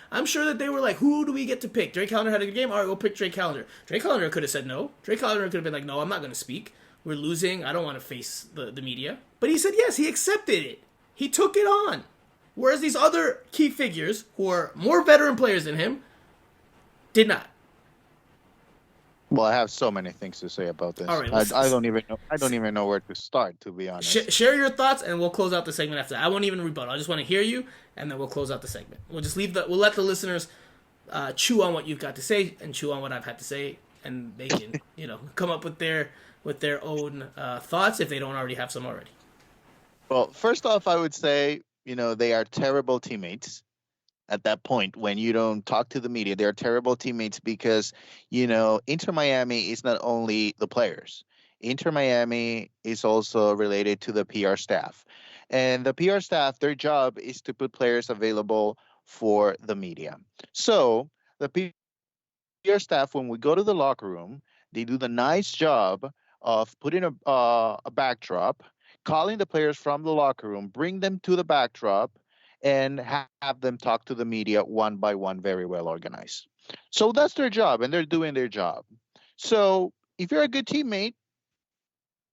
I'm sure that they were like, who do we get to pick? Drake Callender had a good game? All right, we'll pick Drake Callender. Drake Callender could have said no. Drake Callender could have been like, no, I'm not going to speak. We're losing. I don't want to face the media. But he said yes. He accepted it. He took it on. Whereas these other key figures, who are more veteran players than him, did not. Well, I have so many things to say about this. All right, I don't even know where to start, to be honest. Share your thoughts, and we'll close out the segment after that. I won't even rebuttal. I just want to hear you, and then we'll close out the segment. We'll just we'll let the listeners chew on what you've got to say and chew on what I've had to say, and they can come up with their own thoughts if they don't already have some already. Well, first off, I would say they are terrible teammates. At that point, when you don't talk to the media, they're terrible teammates because, Inter Miami is not only the players. Inter Miami is also related to the PR staff. And the PR staff, their job is to put players available for the media. So the PR staff, when we go to the locker room, they do the nice job of putting a backdrop, calling the players from the locker room, bring them to the backdrop, and have them talk to the media one by one, very well organized. So that's their job, and they're doing their job. So if you're a good teammate,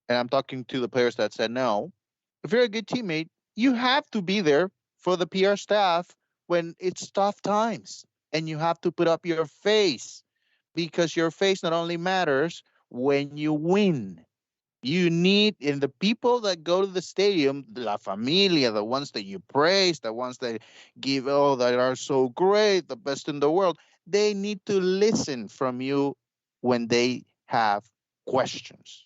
and I'm talking to the players that said no, if you're a good teammate, you have to be there for the PR staff when it's tough times. And you have to put up your face, because your face not only matters when you win. You need, and the people that go to the stadium, La Familia, the ones that you praise, the ones that give, that are so great, the best in the world, they need to listen from you when they have questions.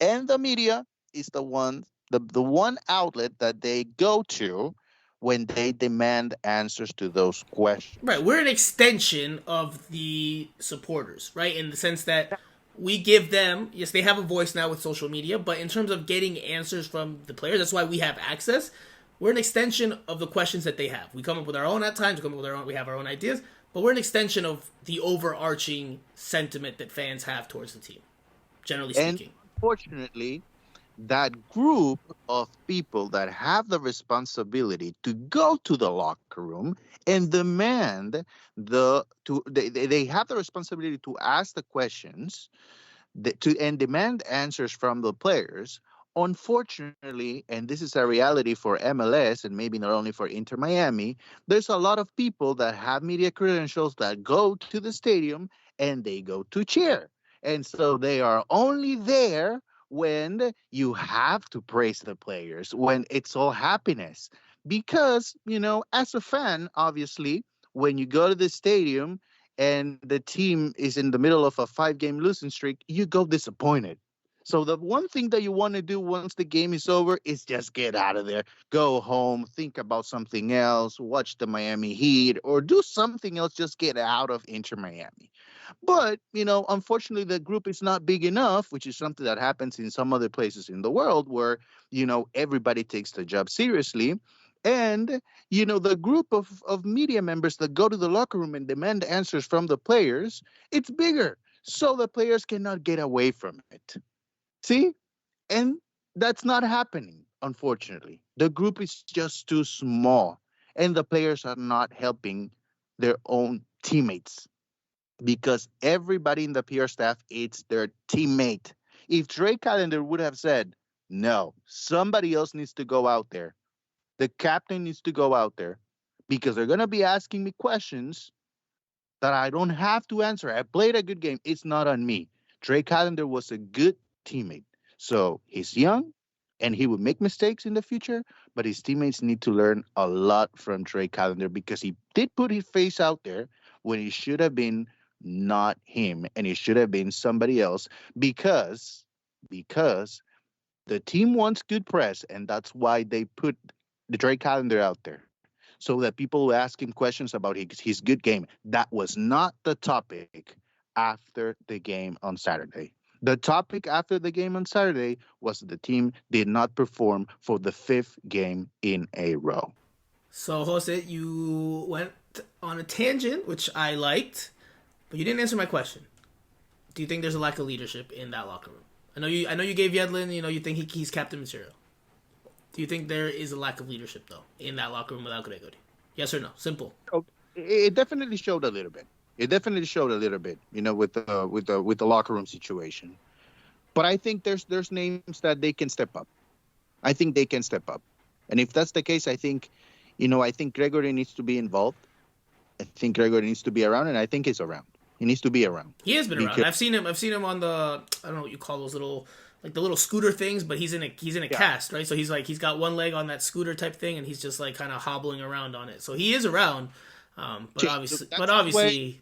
And the media is the one outlet that they go to when they demand answers to those questions. Right, we're an extension of the supporters, right? In the sense that we give them, yes, they have a voice now with social media, but in terms of getting answers from the players, that's why we have access. We're an extension of the questions that they have. We come up with our own at times, we have our own ideas, but we're an extension of the overarching sentiment that fans have towards the team, generally speaking. And unfortunately, that group of people that have the responsibility to go to the locker room and demand they have the responsibility to ask the questions and demand answers from the players. Unfortunately, and this is a reality for MLS and maybe not only for Inter Miami, there's a lot of people that have media credentials that go to the stadium and they go to cheer. And so they are only there when you have to praise the players, when it's all happiness. Because, as a fan, obviously, when you go to the stadium, and the team is in the middle of a 5-game losing streak, you go disappointed. So the one thing that you want to do once the game is over is just get out of there, go home, think about something else, watch the Miami Heat, or do something else. Just get out of Inter Miami. But, unfortunately, the group is not big enough, which is something that happens in some other places in the world where, everybody takes the job seriously. And, the group of media members that go to the locker room and demand answers from the players, it's bigger. So the players cannot get away from it. See? And that's not happening, unfortunately. The group is just too small. And the players are not helping their own teammates because everybody in the PR staff is their teammate. If Trey Callender would have said, no, somebody else needs to go out there, the captain needs to go out there because they're going to be asking me questions that I don't have to answer. I played a good game. It's not on me. Trey Callender was a good teammate. So he's young and he will make mistakes in the future, but his teammates need to learn a lot from Trey Callender because he did put his face out there when he should have been not him and it should have been somebody else because the team wants good press and that's why they put the Drake Calendar out there so that people will ask him questions about his good game. That was not the topic after the game on Saturday. The topic after the game on Saturday was the team did not perform for the 5th game in a row. So, Jose, you went on a tangent, which I liked, but you didn't answer my question. Do you think there's a lack of leadership in that locker room? I know you gave Yedlin, you think he's captain material. Do you think there is a lack of leadership though in that locker room without Gregory? Yes or no? Simple. It definitely showed a little bit. With the locker room situation. But I think there's names that they can step up. I think they can step up. And if that's the case, I think Gregory needs to be involved. I think Gregory needs to be around, and I think he's around. He needs to be around. He has been around. I've seen him on the, I don't know what you call those little, like the little scooter things, but he's in a cast, right? So he's got one leg on that scooter type thing, and he's just like kind of hobbling around on it. So he is around, but obviously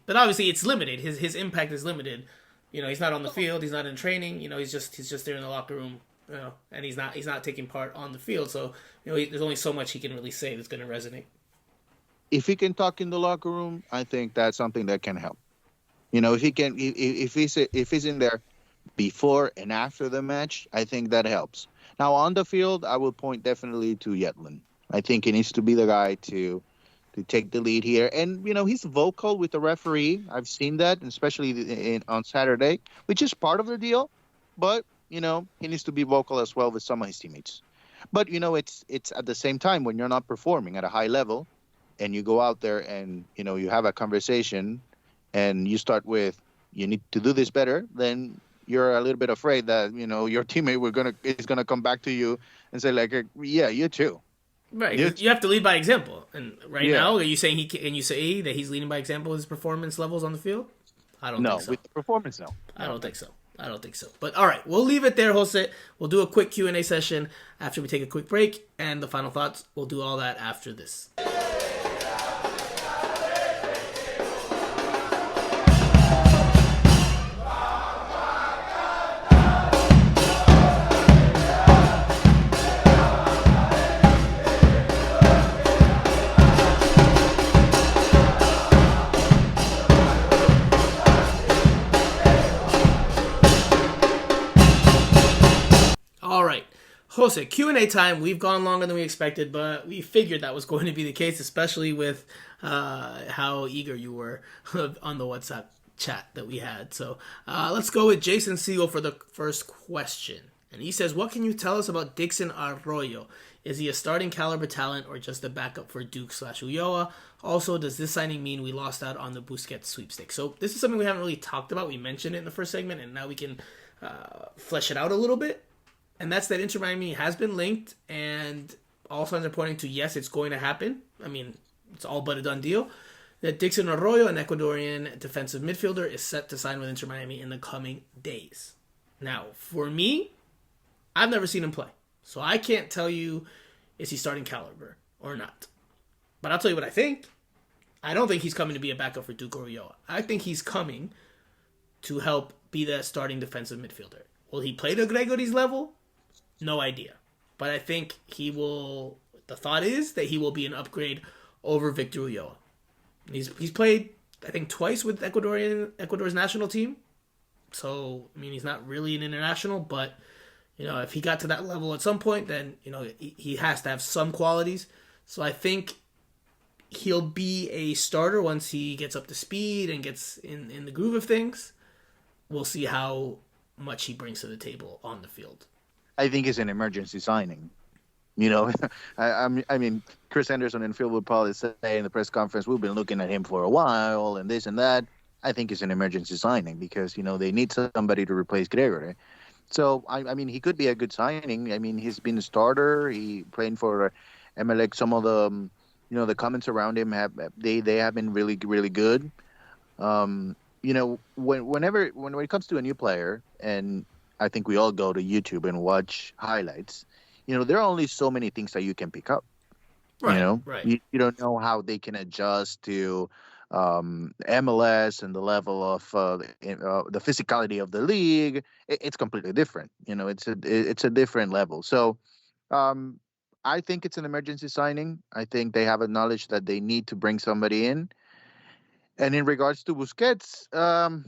it's limited. His impact is limited. He's not on the field. He's not in training. He's just there in the locker room. And he's not taking part on the field. So there's only so much he can really say that's going to resonate. If he can talk in the locker room, I think that's something that can help. If he can, if he's in there before and after the match, I think that helps. Now on the field, I will point definitely to Yedlin. I think he needs to be the guy to take the lead here, and he's vocal with the referee. I've seen that, especially on Saturday, which is part of the deal. But he needs to be vocal as well with some of his teammates. But it's at the same time when you're not performing at a high level, and you go out there and you have a conversation. And you start with, you need to do this better, then you're a little bit afraid that, your teammate is gonna come back to you and say like, yeah, you too. Right. You have to lead by example. And now, are you saying can you say that he's leading by example with his performance levels on the field? I don't think so. With the performance, no. I don't think so. But all right, we'll leave it there, Jose. We'll do a quick Q&A session after we take a quick break, and the final thoughts. We'll do all that after this. Jose, Q&A time. We've gone longer than we expected, but we figured that was going to be the case, especially with how eager you were on the WhatsApp chat that we had. So let's go with Jason Siegel for the first question. And he says, what can you tell us about Dixon Arroyo? Is he a starting caliber talent or just a backup for Duke/Ulloa? Also, does this signing mean we lost out on the Busquets sweepstakes? So this is something we haven't really talked about. We mentioned it in the first segment, and now we can flesh it out a little bit. And that's that Inter Miami has been linked, and all signs are pointing to, yes, it's going to happen. I mean, it's all but a done deal. That Dixon Arroyo, an Ecuadorian defensive midfielder, is set to sign with Inter Miami in the coming days. Now, for me, I've never seen him play, so I can't tell you is he starting caliber or not. But I'll tell you what I think. I don't think he's coming to be a backup for Duke or Ulloa. I think he's coming to help be that starting defensive midfielder. Will he play to Gregory's level? No idea. But I think he will. The thought is that he will be an upgrade over Victor Ulloa. He's played, I think, twice with Ecuador's national team. So, I mean, he's not really an international, but, if he got to that level at some point, then, he has to have some qualities. So I think he'll be a starter once he gets up to speed and gets in the groove of things. We'll see how much he brings to the table on the field. I think it's an emergency signing. I mean, Chris Henderson and Phil Neville is saying in the press conference, we've been looking at him for a while and this and that. I think it's an emergency signing because, they need somebody to replace Gregory. So, I mean, he could be a good signing. I mean, he's been a starter. He playing for Emelec. Some of the, the comments around him have been really, really good. When it comes to a new player, and I think we all go to YouTube and watch highlights, there are only so many things that you can pick up. Right, right. You don't know how they can adjust to MLS and the level of the physicality of the league. It's completely different. It's a different level. So I think it's an emergency signing. I think they have acknowledged that they need to bring somebody in. And in regards to Busquets, I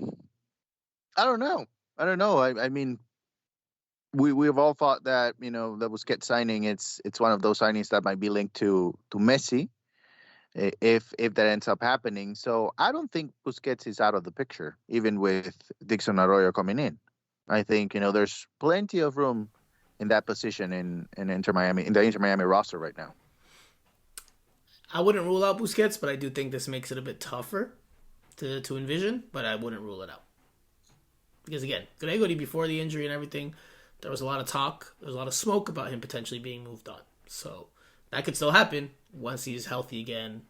don't know. I mean, we've all thought that, the Busquets signing, it's one of those signings that might be linked to Messi if that ends up happening. So I don't think Busquets is out of the picture, even with Dixon Arroyo coming in. I think, there's plenty of room in that position in Inter Miami, in the Inter Miami roster right now. I wouldn't rule out Busquets, but I do think this makes it a bit tougher to envision, but I wouldn't rule it out. Because again, Gregory, before the injury and everything, there was a lot of talk, there was a lot of smoke about him potentially being moved on. So that could still happen once he's healthy again.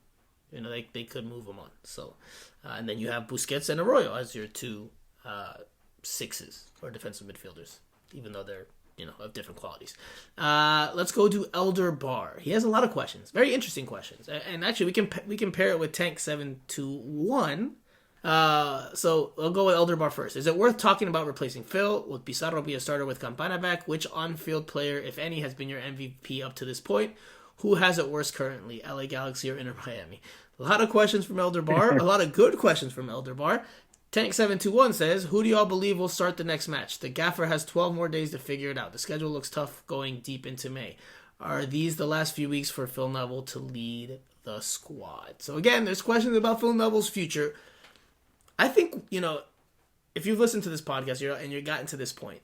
They could move him on. So, and then you have Busquets and Arroyo as your two sixes or defensive midfielders, even though they're of different qualities. Let's go to Elder Bar. He has a lot of questions, very interesting questions, and actually we can pair it with Tank 721. So I'll go with Elder Bar first. Is it worth talking about replacing Phil? Will Pizarro be a starter with Campana back? Which on-field player, if any, has been your MVP up to this point? Who has it worse currently, LA Galaxy or Inter Miami? A lot of questions from Elder Bar. A lot of good questions from Elder Bar. Tank721 says, who do y'all believe will start the next match? The gaffer has 12 more days to figure it out. The schedule looks tough going deep into May. Are these the last few weeks for Phil Neville to lead the squad? So again, there's questions about Phil Neville's future. I think, if you've listened to this podcast and you've gotten to this point,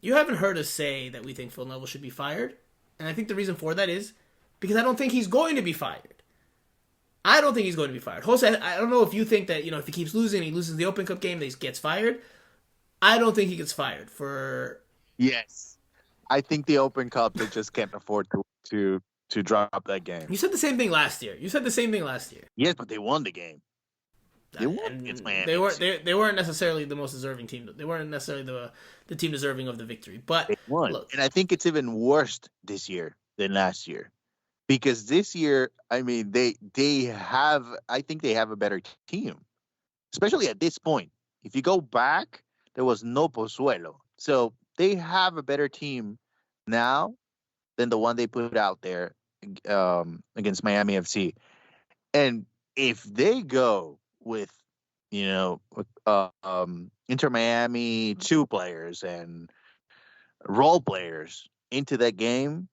you haven't heard us say that we think Phil Neville should be fired. And I think the reason for that is because I don't think he's going to be fired. I don't think he's going to be fired. Jose, I don't know if you think that, if he keeps losing, he loses the Open Cup game, that he gets fired. I don't think he gets fired for... Yes. I think the Open Cup, they just can't afford to drop that game. You said the same thing last year. Yes, but they won the game. They won against Miami. They weren't necessarily the most deserving team. They weren't necessarily the team deserving of the victory. But they won. Look, and I think it's even worse this year than last year. Because this year, I mean, I think they have a better team, especially at this point. If you go back, there was no Pozuelo. So they have a better team now than the one they put out there against Miami FC. And if they go with, Inter Miami 2 players and role players into that game,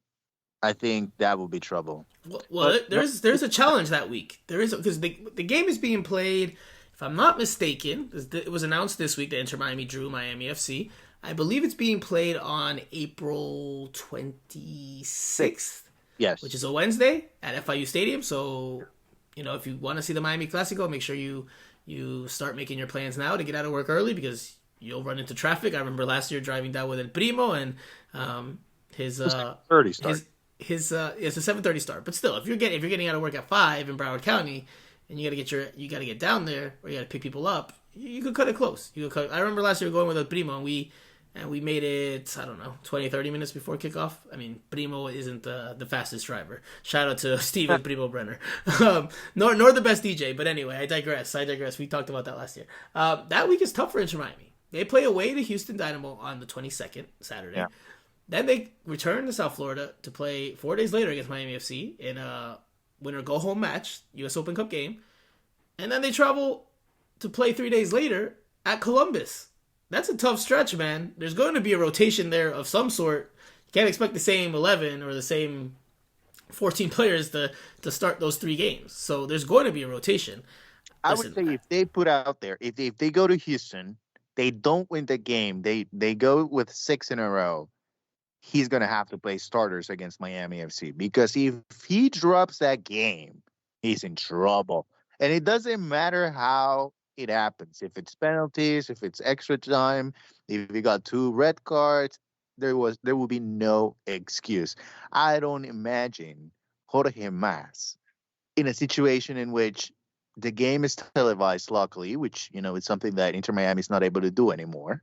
I think that will be trouble. Well, there's a challenge that week. There is, because the game is being played, if I'm not mistaken, it was announced this week that Inter Miami drew Miami FC. I believe it's being played on April 26th, which Yes. is a Wednesday at FIU Stadium. So, if you want to see the Miami Clasico, make sure you start making your plans now to get out of work early because you'll run into traffic. I remember last year driving down with El Primo and his 30 start. his it's a 7:30 start. But still, if you're getting out of work at 5 in Broward County and you got to get down there or you got to pick people up, you could cut it close. I remember last year going with El Primo and we made it, I don't know, 20, 30 minutes before kickoff. I mean, Primo isn't the fastest driver. Shout out to Steven Primo Brenner. Nor the best DJ. But anyway, I digress. We talked about that last year. That week is tough for Inter Miami. They play away to Houston Dynamo on the 22nd, Saturday. Yeah. Then they return to South Florida to play 4 days later against Miami FC in a winner-go-home match, U.S. Open Cup game. And then they travel to play 3 days later at Columbus. That's a tough stretch, man. There's going to be a rotation there of some sort. You can't expect the same 11 or the same 14 players to start those 3 games. So there's going to be a rotation. I would say if they put out there, if they go to Houston, they don't win the game, they go with 6 in a row, he's going to have to play starters against Miami FC. Because if he drops that game, he's in trouble. And it doesn't matter how it happens. If it's penalties, if it's extra time, if you got 2 red cards, there will be no excuse. I don't imagine Jorge Mas in a situation in which the game is televised, luckily, which, it's something that Inter Miami is not able to do anymore.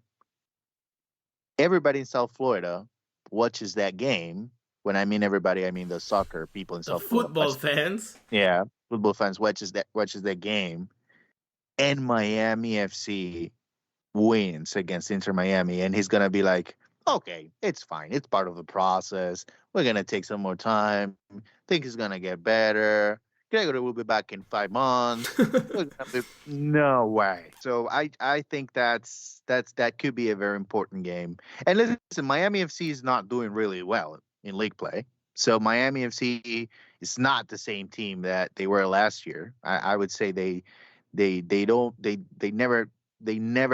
Everybody in South Florida watches that game. When I mean everybody, I mean the soccer people in South Florida. Football fans. Yeah, football fans watches that game. And Miami FC wins against Inter Miami. And he's going to be like, okay, it's fine. It's part of the process. We're going to take some more time. Think it's going to get better. Gregory will be back in 5 months. No way. So I think that could be a very important game. And listen, Miami FC is not doing really well in league play. So Miami FC is not the same team that they were last year. I would say they never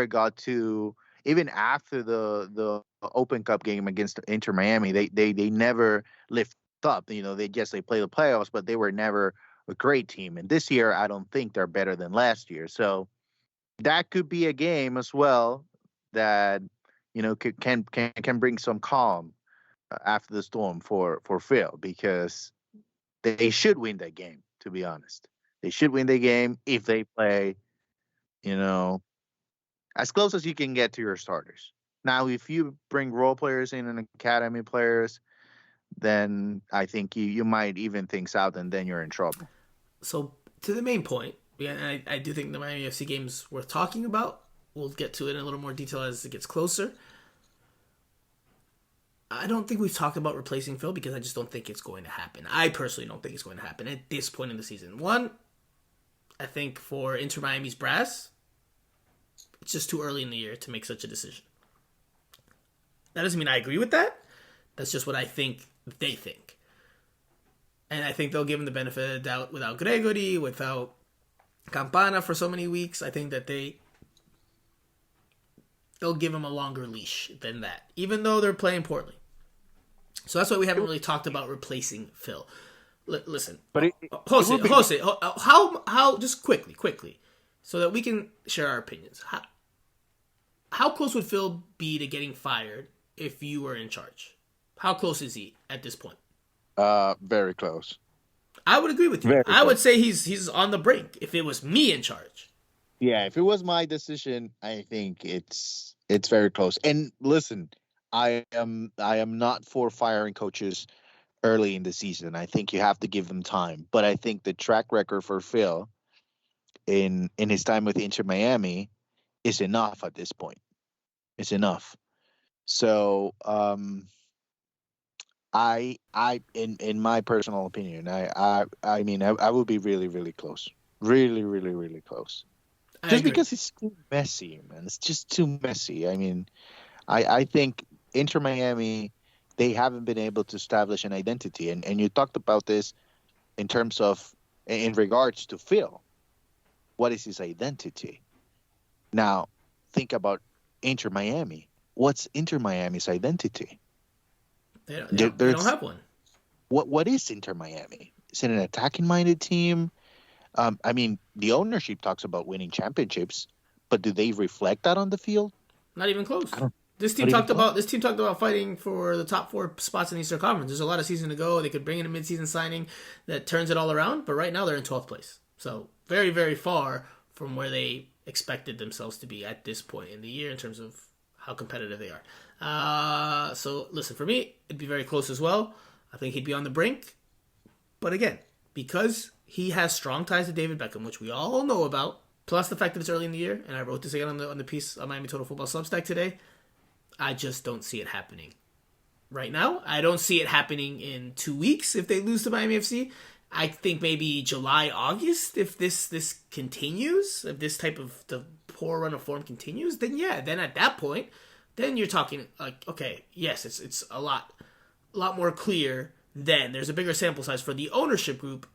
got to, even after the Open Cup game against Inter Miami, they never lift up. They play the playoffs, but they were never a great team. And this year, I don't think they're better than last year. So that could be a game as well that can bring some calm after the storm for Phil, because they should win that game. To be honest, they should win the game if they play, as close as you can get to your starters. Now, if you bring role players in and academy players, then I think you might even things out, and then you're in trouble. So, to the main point, and I do think the Miami FC game is worth talking about. We'll get to it in a little more detail as it gets closer. I don't think we've talked about replacing Phil because I just don't think it's going to happen. I personally don't think it's going to happen at this point in the season. One, I think for Inter Miami's brass, it's just too early in the year to make such a decision. That doesn't mean I agree with that. That's just what I think they think. And I think they'll give him the benefit of the doubt without Gregory, without Campana for so many weeks. I think that they'll give him a longer leash than that, even though they're playing poorly. So that's why we haven't really talked about replacing Phil. Listen, but Jose, how just quickly, so that we can share our opinions. How close would Phil be to getting fired if you were in charge? How close is he at this point? Very close. I would agree with you. I would say he's on the brink if it was me in charge. Yeah, if it was my decision, I think it's very close. And listen, I am not for firing coaches early in the season. I think you have to give them time. But I think the track record for Phil in his time with Inter Miami is enough at this point. It's enough. So I in my personal opinion, I mean I will be really, really close. Really, really, really close. Just because it's too messy, man. It's just too messy. I mean, I think Inter Miami, they haven't been able to establish an identity. And you talked about this in terms of, in regards to Phil. What is his identity? Now, think about Inter Miami. what's Inter Miami's identity? They don't have one. What is Inter Miami? Is it an attacking-minded team? I mean, the ownership talks about winning championships, but do they reflect that on the field? Not even close. I don't. This team talked about fighting for the top 4 spots in the Eastern Conference. There's a lot of season to go. They could bring in a midseason signing that turns it all around, but right now they're in 12th place. So very, very far from where they expected themselves to be at this point in the year in terms of how competitive they are. So listen, for me, it'd be very close as well. I think he'd be on the brink. But again, because he has strong ties to David Beckham, which we all know about, plus the fact that it's early in the year, and I wrote this again on the piece on Miami Total Football Substack today, I just don't see it happening right now. I don't see it happening in 2 weeks if they lose to Miami FC. I think maybe July, August, if this continues, if this type of the poor run of form continues, then yeah, then at that point, then you're talking like, okay, yes, it's a lot more clear then. There's a bigger sample size for the ownership group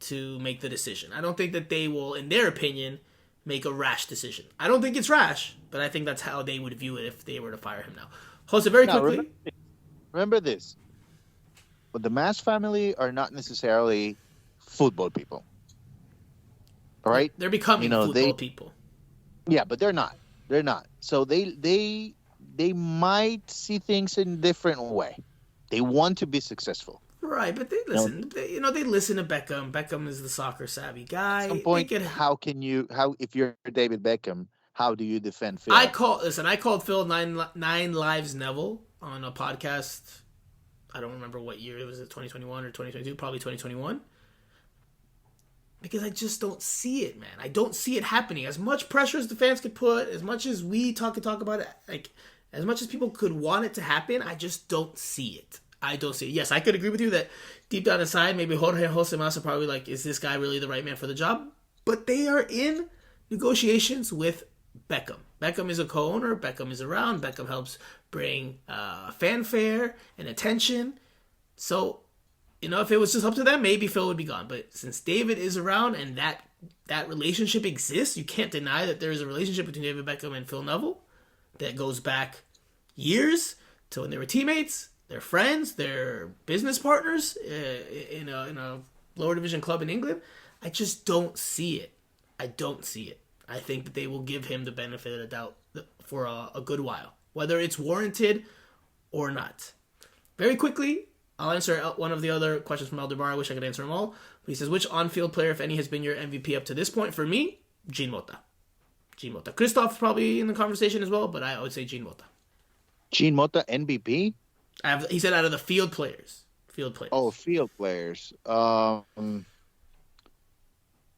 to make the decision. I don't think that they will, in their opinion, make a rash decision. I don't think it's rash, but I think that's how they would view it if they were to fire him now. Jose, very quickly. Remember this. But the Mas family are not necessarily football people. All right? They're becoming football people. Yeah, but they're not. They're not. So they might see things in a different way. They want to be successful. Right, but they listen. They listen to Beckham. Beckham is the soccer savvy guy. At some point, if you're David Beckham, how do you defend Phil? I called Phil nine lives Neville on a podcast. I don't remember what year it was. 2021 or 2022? Probably 2021. Because I just don't see it, man. I don't see it happening. As much pressure as the fans could put, as much as we talk about it, like as much as people could want it to happen, I just don't see it. I don't see it. Yes, I could agree with you that deep down inside, maybe Jorge and Jose Mas are probably like, is this guy really the right man for the job? But they are in negotiations with Beckham. Beckham is a co-owner. Beckham is around. Beckham helps bring fanfare and attention. So, if it was just up to them, maybe Phil would be gone. But since David is around and that relationship exists, you can't deny that there is a relationship between David Beckham and Phil Neville that goes back years to when they were teammates. They're friends. They're business partners in a lower division club in England. I just don't see it. I don't see it. I think that they will give him the benefit of the doubt for a good while, whether it's warranted or not. Very quickly, I'll answer one of the other questions from Aldebar. I wish I could answer them all. But he says, which on-field player, if any, has been your MVP up to this point? For me, Jean Mota. Christoph probably in the conversation as well, but I would say Jean Mota. Jean Mota, MVP? He said out of the field players. Oh, field players.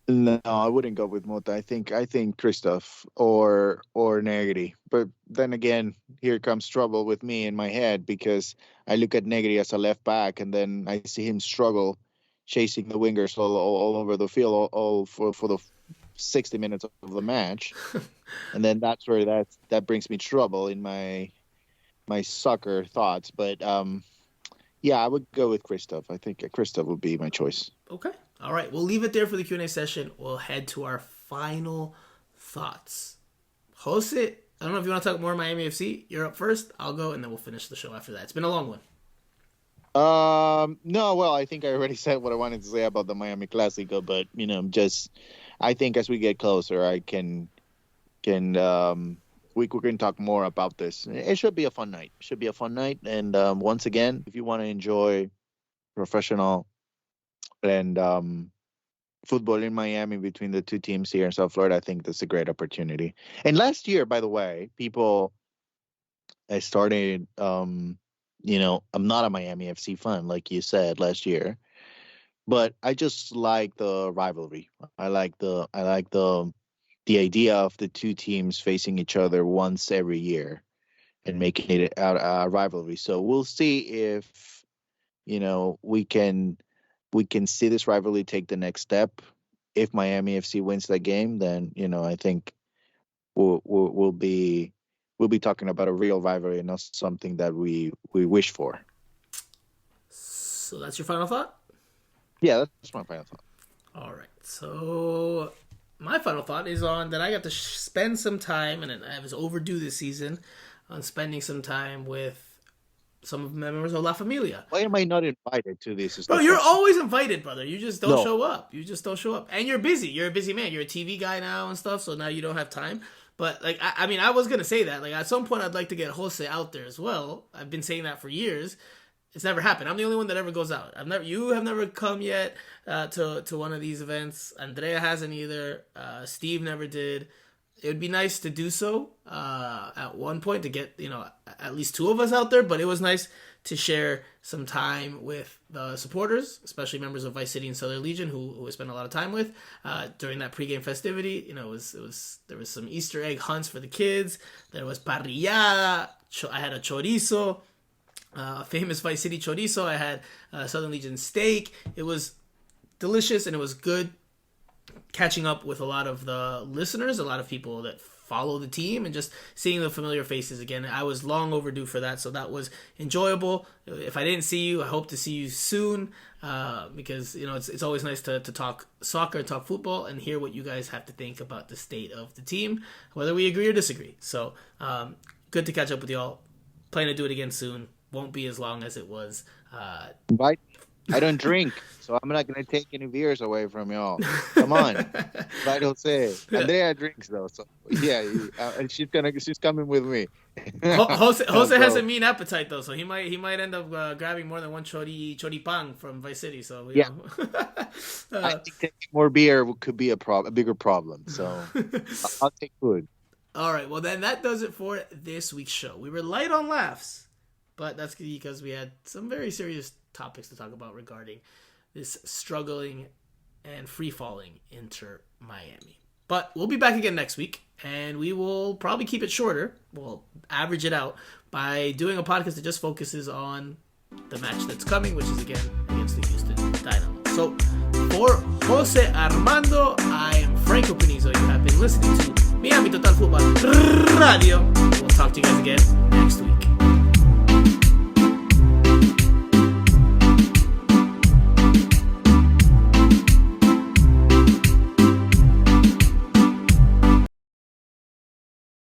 No, I wouldn't go with Mota. I think Christoph or Negri. But then again, here comes trouble with me in my head because I look at Negri as a left back and then I see him struggle chasing the wingers all over the field all for the 60 minutes of the match. And then that's where that brings me trouble in my soccer thoughts. But yeah, I would go with Christoph. I think Christoph would be my choice. Okay. All right. We'll leave it there for the Q&A session. We'll head to our final thoughts. Jose, I don't know if you want to talk more Miami FC. You're up first. I'll go, and then we'll finish the show after that. It's been a long one. No, well, I think I already said what I wanted to say about the Miami Clasico, but, I think as we get closer, we can talk more about this. It should be a fun night. And once again, if you want to enjoy professional and football in Miami between the two teams here in South Florida, I think that's a great opportunity. And last year, by the way, I started, I'm not a Miami FC fan, like you said last year, but I just like the rivalry. I like the idea of the two teams facing each other once every year and making it a rivalry. So we'll see if, we can see this rivalry take the next step. If Miami FC wins that game, then, I think we'll be talking about a real rivalry and not something that we wish for. So that's your final thought? Yeah, that's my final thought. All right. So my final thought is on that I got to spend some time, and I was overdue this season, on spending some time with some of the members of La Familia. Why am I not invited to this? Bro, you're always invited, brother. You just don't No. show up. You just don't show up. And you're busy. You're a busy man. You're a TV guy now and stuff, so now you don't have time. But, like, I mean, I was going to say that. Like, at some point, I'd like to get Jose out there as well. I've been saying that for years. It's never happened. I'm the only one that ever goes out. You have never come yet to one of these events. Andrea hasn't either. Steve never did. It would be nice to do so at one point to get, at least two of us out there. But it was nice to share some time with the supporters, especially members of Vice City and Southern Legion, who we spent a lot of time with during that pregame festivity. There was some Easter egg hunts for the kids. There was parrillada. I had a chorizo, famous Vice City chorizo. I had Southern Legion steak. It was delicious and it was good. Catching up with a lot of the listeners, a lot of people that follow the team, and just seeing the familiar faces again. I was long overdue for that, so that was enjoyable. If I didn't see you, I hope to see you soon, because it's always nice to talk soccer, talk football, and hear what you guys have to think about the state of the team, whether we agree or disagree. So good to catch up with y'all. Plan to do it again soon. Won't be as long as it was. Right. I don't drink, so I'm not going to take any beers away from y'all. Come on. Right, Jose. Andrea drinks, though, so yeah, and she's coming with me. Jose has a mean appetite, though, so he might end up grabbing more than one choripán from Vice City, so yeah. I think taking more beer could be a bigger problem, so I'll take food. All right, well, then that does it for this week's show. We were light on laughs, but that's because we had some very serious topics to talk about regarding this struggling and free-falling Inter Miami. But we'll be back again next week, and we will probably keep it shorter. We'll average it out by doing a podcast that just focuses on the match that's coming, which is again against the Houston Dynamo. So for Jose Armando, I am Franco Panizo. You have been listening to Miami Total Football Radio. We'll talk to you guys again